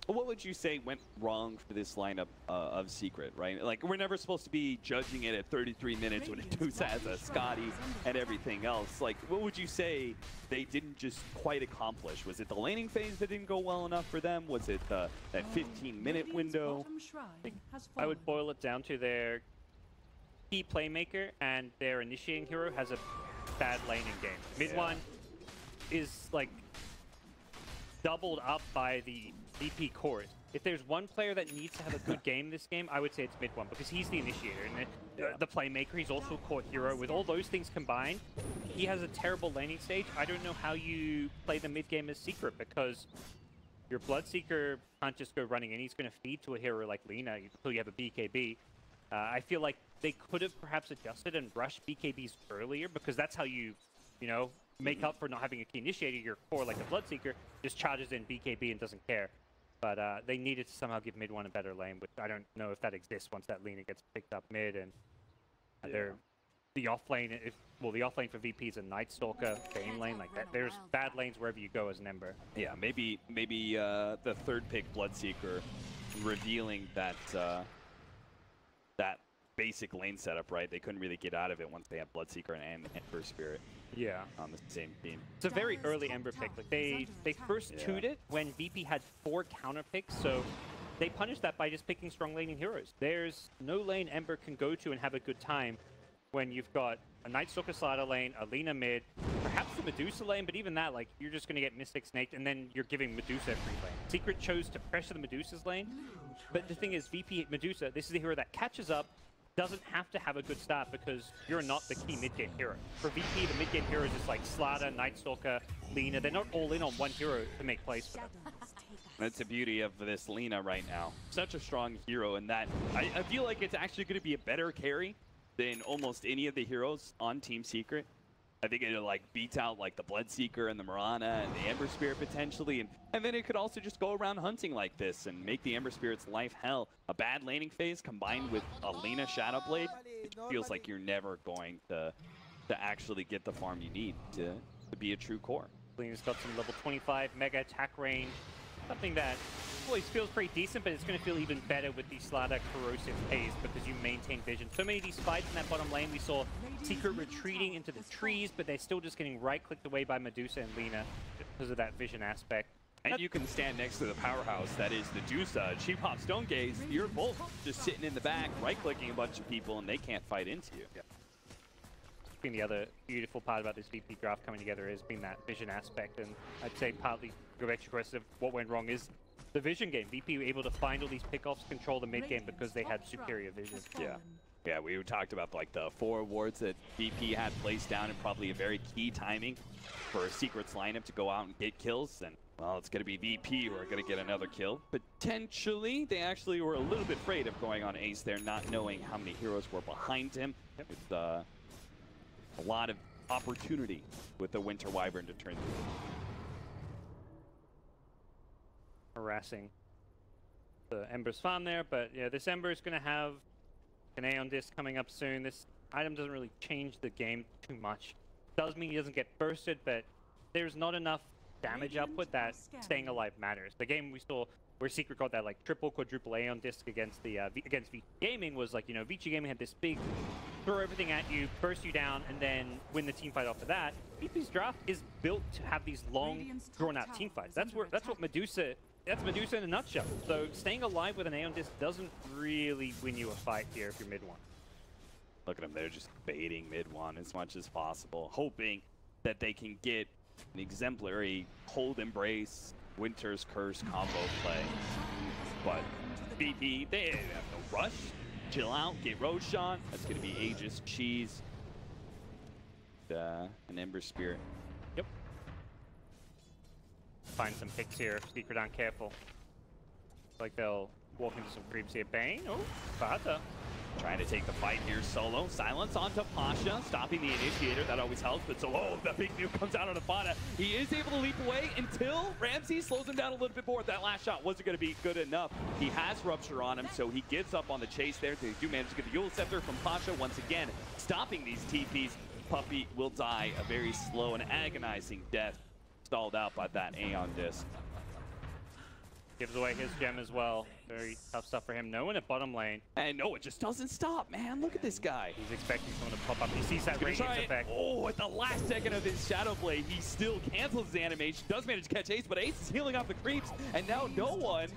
Speaker 7: What would you say went wrong for this lineup of Secret, right? Like, we're never supposed to be judging it at 33 minutes when Medusa has a Scotty and everything else. Like, what would you say they didn't just quite accomplish? Was it the laning phase that didn't go well enough for them? Was it that 15-minute window?
Speaker 8: I would boil it down to their key playmaker and their initiating hero has a bad laning game. Mid one is like doubled up by the VP cores. If there's one player that needs to have a good game this game, I would say it's mid one, because he's the initiator and the playmaker. He's also a core hero. With all those things combined, he has a terrible laning stage. I don't know how you play the mid game as Secret, because your Bloodseeker can't just go running in. He's going to feed to a hero like Lina until you have a BKB. I feel like they could have perhaps adjusted and rushed BKBs earlier, because that's how you know, make up for not having a key initiator. Your core, like the Bloodseeker, just charges in BKB and doesn't care. But they needed to somehow give mid one a better lane, which I don't know if that exists once that Lina gets picked up mid. And the offlane, the offlane for VP is a Night Stalker, Bane lane, like that. There's bad lanes wherever you go as an Ember.
Speaker 7: Yeah, maybe the third pick Bloodseeker revealing that that basic lane setup, right? They couldn't really get out of it once they had Bloodseeker and Ember Spirit.
Speaker 8: Yeah,
Speaker 7: on the same team.
Speaker 8: It's a very early Ember pick. Like they first 2'd it when VP had 4 counter picks, so they punished that by just picking strong laning heroes. There's no lane Ember can go to and have a good time when you've got a Night Stalker Slider lane, a Lina mid, perhaps the Medusa lane, but even that, like, you're just going to get Mystic Snaked, and then you're giving Medusa a free lane. Secret chose to pressure the Medusa's lane, but the thing is, VP Medusa, this is the hero that catches up, doesn't have to have a good start because you're not the key mid-game hero. For VP, the mid-game hero is just like Slaughter, Night Stalker, Lina. They're not all in on one hero to make plays for them.
Speaker 7: That's the beauty of this Lina right now. Such a strong hero in that I feel like it's actually going to be a better carry than almost any of the heroes on Team Secret. I think it'll like beat out like the Bloodseeker and the Mirana and the Ember Spirit potentially, and then it could also just go around hunting like this and make the Ember Spirit's life hell. A bad laning phase combined with a Lina Shadowblade, it feels like you're never going to actually get the farm you need to be a true core.
Speaker 8: Lina's got some level 25 mega attack range, something that always feels pretty decent, but it's going to feel even better with the Slaughter Corrosive Haze because you maintain vision. So many of these fights in that bottom lane, we saw Secret retreating into the trees, but they're still just getting right-clicked away by Medusa and Lina because of that vision aspect.
Speaker 7: And you can stand next to the powerhouse that is Medusa. She pops Stone Gaze. You're both just sitting in the back, right-clicking a bunch of people, and they can't fight into you.
Speaker 8: been the other beautiful part about this VP draft coming together has been that vision aspect, and I'd say partly go back to your question of what went wrong is the vision game. VP were able to find all these pickoffs, control the mid game because they had superior vision.
Speaker 7: Yeah, we talked about like the 4 wards that VP had placed down and probably a very key timing for a Secrets lineup to go out and get kills. And well, it's going to be VP who are going to get another kill. Potentially, they actually were a little bit afraid of going on Ace there, not knowing how many heroes were behind him. With a lot of opportunity with the Winter Wyvern to turn through.
Speaker 8: Harassing the Ember's farm there, but yeah, this Ember is going to have an Aeon Disc coming up soon. This item doesn't really change the game too much. Does mean he doesn't get bursted, but there's not enough damage output that staying alive matters. The game we saw where Secret got that like triple, quadruple Aeon Disc against the against Vici Gaming was like, you know, Vici Gaming had this big throw everything at you, burst you down, and then win the team fight after that. VP's draft is built to have these long, drawn-out team fights. That's what Medusa. That's Medusa in a nutshell. So staying alive with an Aeon Disc doesn't really win you a fight here if you're mid 1.
Speaker 7: Look at them, they're just baiting mid 1 as much as possible, hoping that they can get an exemplary Cold Embrace, Winter's Curse combo play. But VP, they have no rush. Chill out, get Roshan. That's going to be Aegis, Cheese, an Ember Spirit.
Speaker 8: Yep. Find some picks here if Secret aren't careful. Like they'll walk into some creeps here. Bane, oh, FATA.
Speaker 7: Trying to take the fight here solo. Silence onto Pasha, stopping the initiator. That always helps, but oh, the big nuke comes out on the FATA. He is able to leap away until Ramsey slows him down a little bit more. That last shot wasn't going to be good enough. He has Rupture on him, so he gives up on the chase there. They do manage to get the Yule Scepter from Pasha once again, stopping these TPs. Puppey will die a very slow and agonizing death, stalled out by that Aeon Disc.
Speaker 8: Gives away his gem as well. Very tough stuff for him. No one at bottom lane.
Speaker 7: And no, it just doesn't stop, man. Look at this guy.
Speaker 8: He's expecting someone to pop up. He sees that radiance effect.
Speaker 7: Oh, at the last second of his Shadow Blade, he still cancels his animation. Does manage to catch Ace, but Ace is healing off the creeps. And now no one.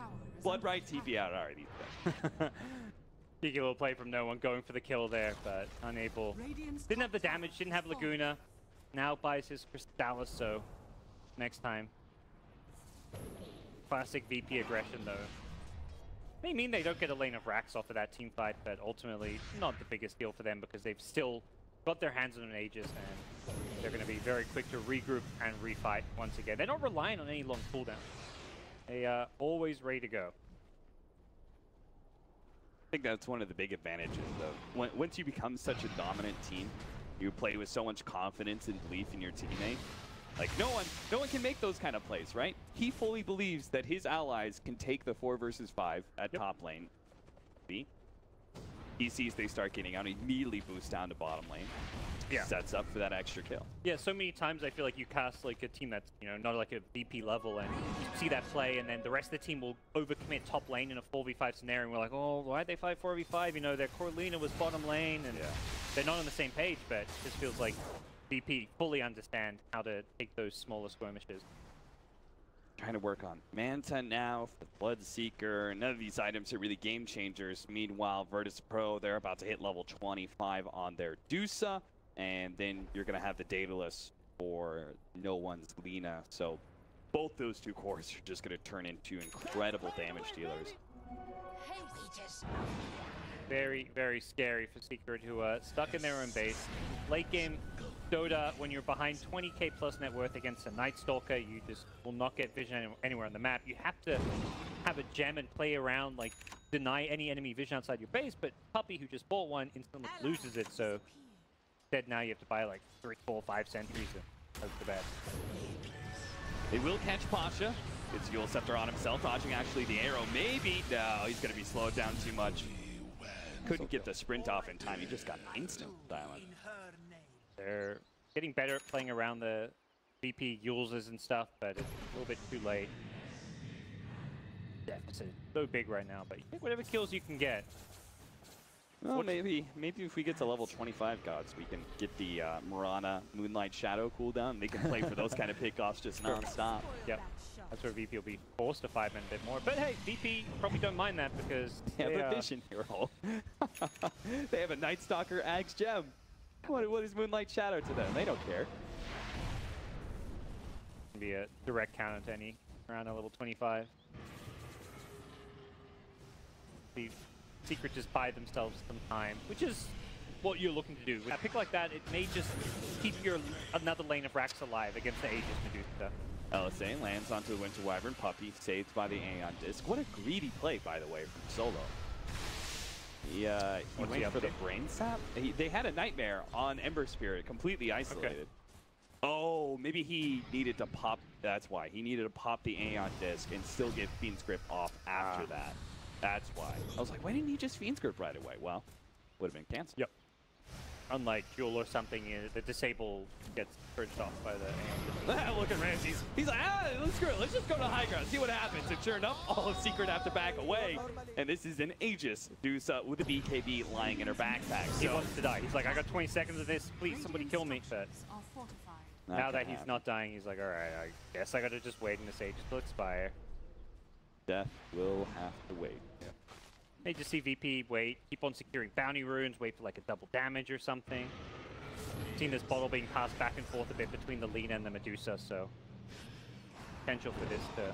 Speaker 7: Blood right TP out. All right, he's dead.
Speaker 8: Cheeky little play from no one, going for the kill there, but unable. Didn't have the damage, didn't have Laguna. Now buys his Crystallis, so next time. Classic VP aggression, though. May mean they don't get a lane of racks off of that team fight, but ultimately not the biggest deal for them because they've still got their hands on an Aegis, and they're going to be very quick to regroup and refight once again. They're not relying on any long cooldown. They are always ready to go.
Speaker 7: I think that's one of the big advantages, though. Once you become such a dominant team, you play with so much confidence and belief in your teammate. Like, no one can make those kind of plays, right? He fully believes that his allies can take the 4 versus 5 at top lane. He sees they start getting out, he immediately boosts down to bottom lane. Yeah. Sets up for that extra kill.
Speaker 8: Yeah, so many times I feel like you cast like a team that's, you know, not like a VP level, and you see that play, and then the rest of the team will overcommit top lane in a 4v5 scenario, and we're like, oh, why'd they fight 4v5? You know, their Corlina was bottom lane, and they're not on the same page, but it just feels like VP fully understand how to take those smaller skirmishes.
Speaker 7: Trying to work on Manta now for the Bloodseeker. None of these items are really game changers. Meanwhile, Virtus Pro, they're about to hit level 25 on their Dusa. And then you're going to have the Daedalus for no one's Lina. So both those two cores are just going to turn into incredible damage dealers.
Speaker 8: Very, very scary for Secret, who are stuck in their own base. Late game Dota, when you're behind 20k plus net worth against a Night Stalker, you just will not get vision anywhere on the map. You have to have a gem and play around, like deny any enemy vision outside your base, but Puppey, who just bought one, instantly loses it, so instead now you have to buy like 3, 4, 5 sentries and hope the best.
Speaker 7: They will catch Pasha. Gets Yule Scepter on himself, dodging actually the arrow. Maybe, no, he's going to be slowed down too much. Couldn't get the sprint off in time. He just got instant silent.
Speaker 8: They're getting better at playing around the VP Yuleses and stuff, but it's a little bit too late. Deficit so big right now, but you take whatever kills you can get.
Speaker 7: Well, maybe if we get to level 25 gods, we can get the Mirana Moonlight Shadow cooldown. They can play for those kind of pickoffs just non-stop.
Speaker 8: Yep. That's where VP will be forced to 5-man a bit more. But hey, VP probably don't mind that because
Speaker 7: they have a vision hero. They have a Night Stalker Axe Gem. What is Moonlight Shadow to them? They don't care.
Speaker 8: Be a direct counter to any around a level 25. The Secret just buy themselves some time, which is what you're looking to do. With a pick like that, it may just keep your another lane of racks alive against the Aegis Medusa.
Speaker 7: LSA lands onto the Winter Wyvern. Puppey saved by the Aeon Disc. What a greedy play, by the way, from Solo. He went for the Brain Sap. They had a Nightmare on Ember Spirit, completely isolated. Okay. Oh, maybe he needed to pop. That's why. He needed to pop the Aeon Disc and still get Fiend's Grip off after that. That's why. I was like, why didn't he just Fiend's Grip right away? Well, would have been canceled.
Speaker 8: Yep. Unlike Jewel or something, the disable gets purged off by the Aeon Disc.
Speaker 7: Look at Ramses. He's like, screw it. Let's just go to high ground, see what happens. And sure enough, all of Secret have to back away. And this is an Aegis Medusa with a BKB lying in her backpack. So
Speaker 8: he wants to die. He's like, I got 20 seconds of this. Please, somebody kill me. But now that he's not dying, he's like, all right, I guess I got to just wait in this Aegis to expire.
Speaker 7: Death will have to wait. Yeah.
Speaker 8: They just see VP wait, keep on securing bounty runes, wait for like a double damage or something. Seen this bottle being passed back and forth a bit between the Lina and the Medusa, so potential for this to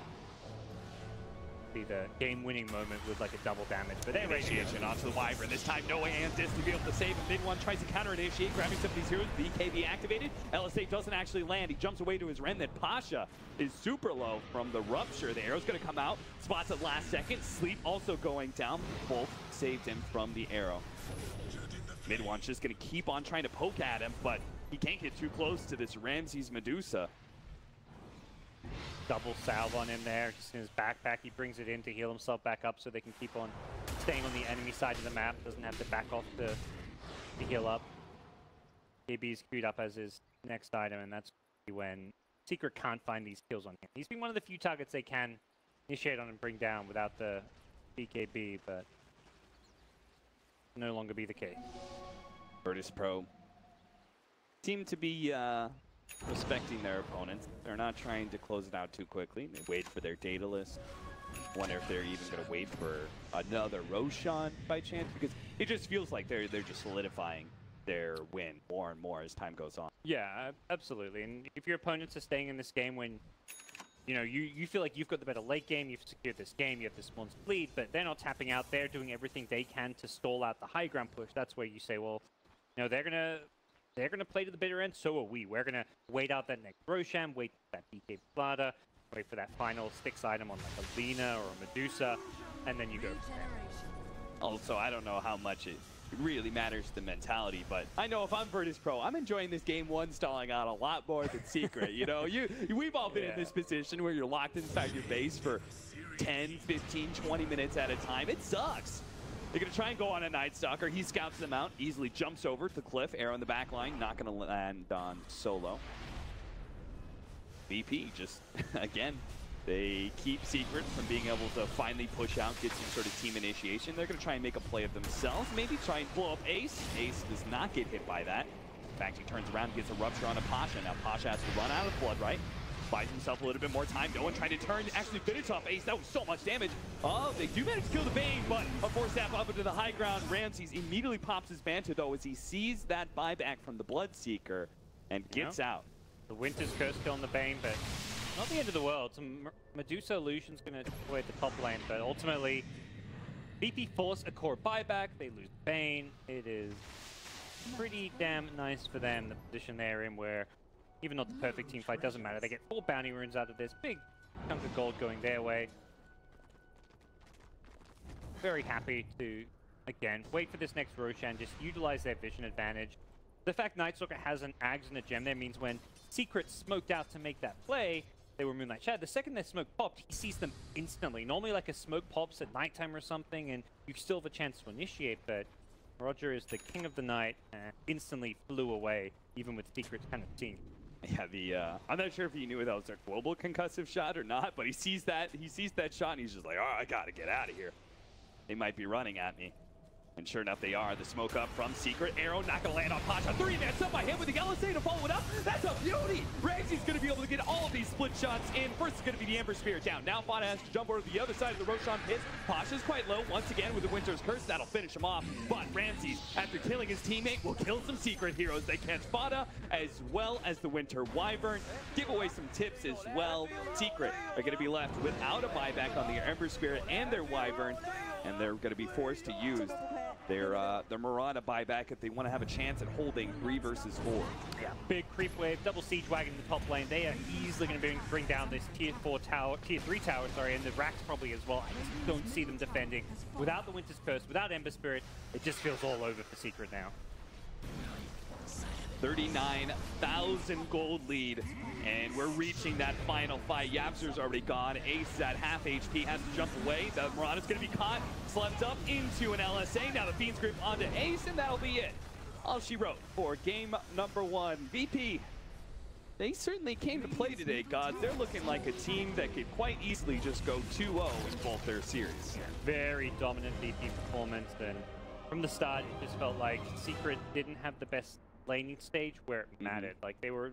Speaker 8: be the game-winning moment with like a double damage. But there
Speaker 7: Initiation onto the Wyvern. This time, no way and Disc to be able to save him. Mid-1 tries to counter-initiate, grabbing some of these heroes. BKB activated. LSA doesn't actually land. He jumps away to his Ren. Then Pasha is super low from the Rupture. The arrow's going to come out. Spots at last second. Sleep also going down. Both saved him from the arrow. Mid-1's just going to keep on trying to poke at him, but he can't get too close to this Ramses Medusa.
Speaker 8: Double salve on him there, just in his backpack. He brings it in to heal himself back up so they can keep on staying on the enemy side of the map. Doesn't have to back off to heal up. KB's queued up as his next item, and that's when Secret can't find these kills on him. He's been one of the few targets they can initiate on and bring down without the BKB, but no longer be the case.
Speaker 7: Virtus Pro seem to be respecting their opponents. They're not trying to close it out too quickly. They wait for their data list. Wonder if they're even going to wait for another Roshan by chance, because it just feels like they're just solidifying their win more and more as time goes on.
Speaker 8: Yeah, absolutely. And if your opponents are staying in this game when you feel like you've got the better late game, you've secured this game, you have this monster lead, but they're not tapping out, they're doing everything they can to stall out the high ground push. That's where you say, well, they're gonna play to the bitter end, so are we. We're gonna wait out that next Roshan, wait for that BK FATA, wait for that final Styx item on like a Lina or a Medusa, and then you go from there.
Speaker 7: Also, I don't know how much it really matters the mentality, but I know if I'm Virtus Pro, I'm enjoying this game one stalling out a lot more than Secret. We've all been in this position where you're locked inside your base for 10, 15, 20 minutes at a time. It sucks. They're going to try and go on a Night Stalker. He scouts them out, easily jumps over to the cliff. Arrow in the back line, not going to land on Solo. VP just, again, they keep Secret from being able to finally push out, get some sort of team initiation. They're going to try and make a play of themselves, maybe try and blow up Ace. Ace does not get hit by that. In fact, he turns around and gets a Rupture on a Pasha. Now Pasha has to run out of Blood, right? Buys himself a little bit more time. No one trying to turn, actually finish off Ace. That was so much damage. Oh, they do manage to kill the Bane, but a force zap up into the high ground. Ramses immediately pops his Banta, though, as he sees that buyback from the Bloodseeker and gets out.
Speaker 8: The Winter's Curse kill on the Bane, but not the end of the world. Some Medusa Illusion's going to play at the top lane, but ultimately, BP force a core buyback. They lose Bane. It is pretty damn nice for them, the position they're in, where even not the perfect team fight, doesn't matter. They get 4 bounty runes out of this. Big chunk of gold going their way. Very happy to, again, wait for this next Roshan, just utilize their vision advantage. The fact Night Stalker has an Ags and a Gem there means when Secret smoked out to make that play, they were Moonlight Shadow. The second their smoke popped, he sees them instantly. Normally, like a smoke pops at nighttime or something, and you still have a chance to initiate, but Roger is the king of the night and instantly flew away, even with Secret's kind of seeing.
Speaker 7: Yeah, I'm not sure if he knew that was a global concussive shot or not, but he sees that shot and he's just like, oh, I gotta get out of here. They might be running at me. And sure enough, they are. The smoke up from Secret. Arrow not going to land on Pasha. 3-man sub by him with the LSA to follow it up. That's a beauty. Ramsey's going to be able to get all of these split shots in. First is going to be the Ember Spirit down. Now FATA has to jump over to the other side of the Roshan pit. Pasha's quite low once again with the Winter's Curse. That'll finish him off. But Ramsey, after killing his teammate, will kill some Secret heroes. They catch FATA as well as the Winter Wyvern. Give away some tips as well. Secret are going to be left without a buyback on the Ember Spirit and their Wyvern. And they're going to be forced to use their Murata buyback if they want to have a chance at holding 3 versus 4.
Speaker 8: Yeah, big creep wave, double siege wagon in the top lane. They are easily going to bring down this tier 3 tower, sorry, and the racks probably as well. I just don't see them defending. Without the Winter's Curse, without Ember Spirit, it just feels all over for Secret now.
Speaker 7: 39,000 gold lead, and we're reaching that final fight. YapzOr's already gone. Ace is at half HP, has to jump away. The Murata's going to be caught, slept up into an LSA. Now the Fiend's Grip onto Ace, and that'll be it. All she wrote for game number 1. VP, they certainly came to play today, gods. They're looking like a team that could quite easily just go 2-0 in both their series.
Speaker 8: Very dominant VP performance, and from the start, it just felt like Secret didn't have the best laning stage where it mattered. Like, they were